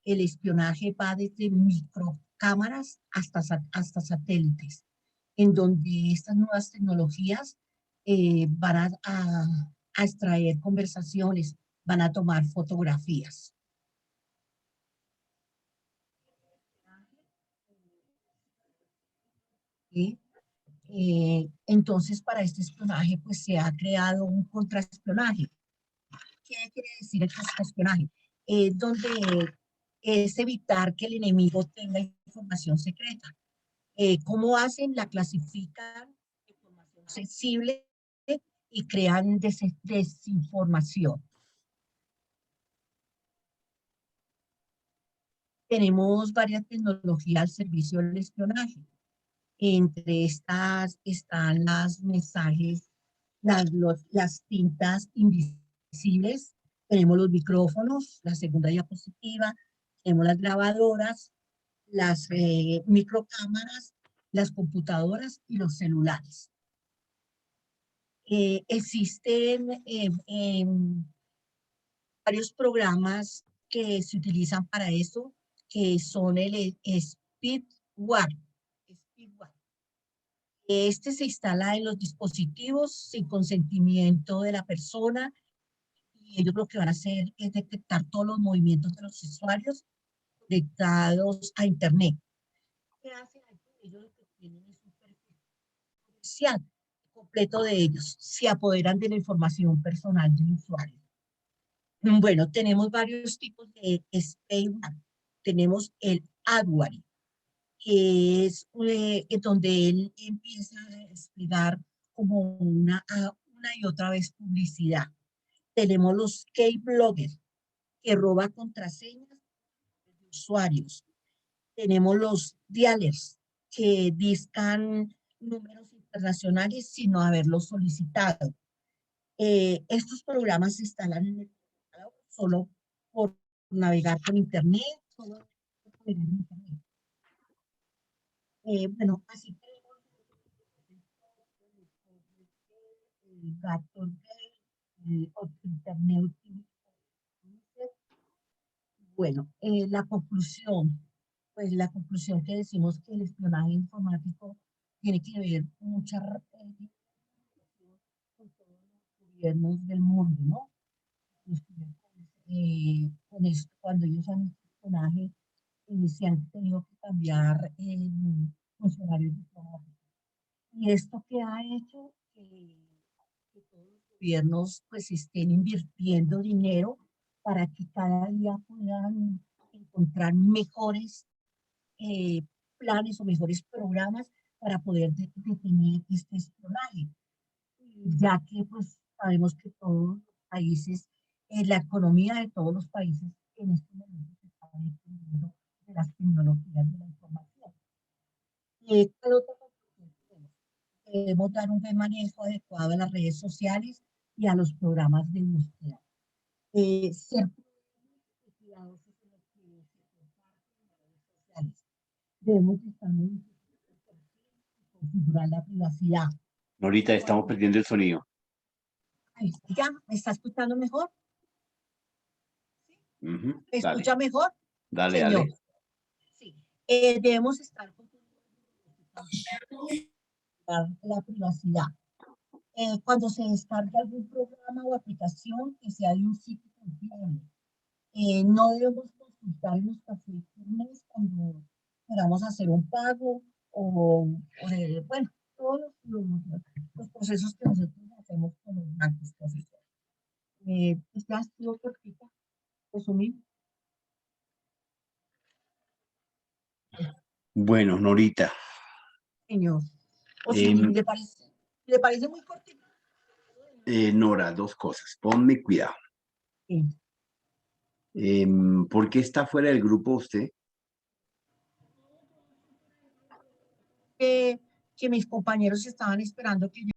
el espionaje va desde microcámaras hasta satélites, en donde estas nuevas tecnologías van a extraer conversaciones, van a tomar fotografías. Entonces, para este espionaje, pues se ha creado un contraespionaje. ¿Qué quiere decir el contraespionaje? Donde es evitar que el enemigo tenga información secreta. ¿Cómo hacen? La clasifican, información sensible, y crean desinformación. Tenemos varias tecnologías al servicio del espionaje. Entre estas están los mensajes, las tintas invisibles, tenemos los micrófonos, la segunda diapositiva, tenemos las grabadoras, las microcámaras, las computadoras y los celulares. Existen varios programas que se utilizan para eso, que son el Speedware. Este se instala en los dispositivos sin consentimiento de la persona y ellos lo que van a hacer es detectar todos los movimientos de los usuarios conectados a Internet. ¿Qué hacen? Ellos lo que tienen es un perfil comercial completo de ellos. Se apoderan de la información personal del usuario. Bueno, tenemos varios tipos de spyware. Tenemos el adware, que es donde él empieza a desplegar como una y otra vez publicidad. Tenemos los keybloggers, que roban contraseñas de usuarios. Tenemos los dialers, que discan números internacionales sin no haberlos solicitado. Estos programas se instalan en el solo por navegar por Internet. Solo por navegar en Internet. Bueno, así tenemos el Gator Gate, Internet. Bueno, la conclusión, pues la conclusión que decimos que el espionaje informático tiene que ver con mucha con todos los gobiernos del mundo, ¿no? Con esto, cuando ellos han hecho espionaje, se han tenido que cambiar funcionarios diplomáticos. Y esto que ha hecho que todos los gobiernos pues estén invirtiendo dinero para que cada día puedan encontrar mejores planes o mejores programas para poder detener este espionaje, ya que pues sabemos que todos los países, la economía de todos los países en este momento se está dependiendo de las tecnologías de la información. ¿Cuál otra conclusión tenemos? Debemos dar un buen manejo adecuado a las redes sociales y a los programas de búsqueda. Ser cuidadosos en lo que se comparte en las redes sociales. Debemos estar muy configurar la privacidad. Norita, estamos perdiendo el sonido. Ahí, ¿ya? ¿Me está escuchando mejor? ¿Me Dale, escucha mejor? dale, Señor. dale. Sí. Debemos estar la privacidad. Cuando se descargue algún programa o aplicación que sea de un sitio confiable. No debemos consultar los cafés por mes cuando queramos hacer un pago bueno, todos los procesos que nosotros hacemos con los bancos. ¿Ya ha sido cortita? Resumir. Bueno, Norita. Señor. O si le parece muy cortito. Nora, dos cosas. Ponme cuidado. Sí. ¿Por qué está fuera del grupo usted? Que mis compañeros estaban esperando que yo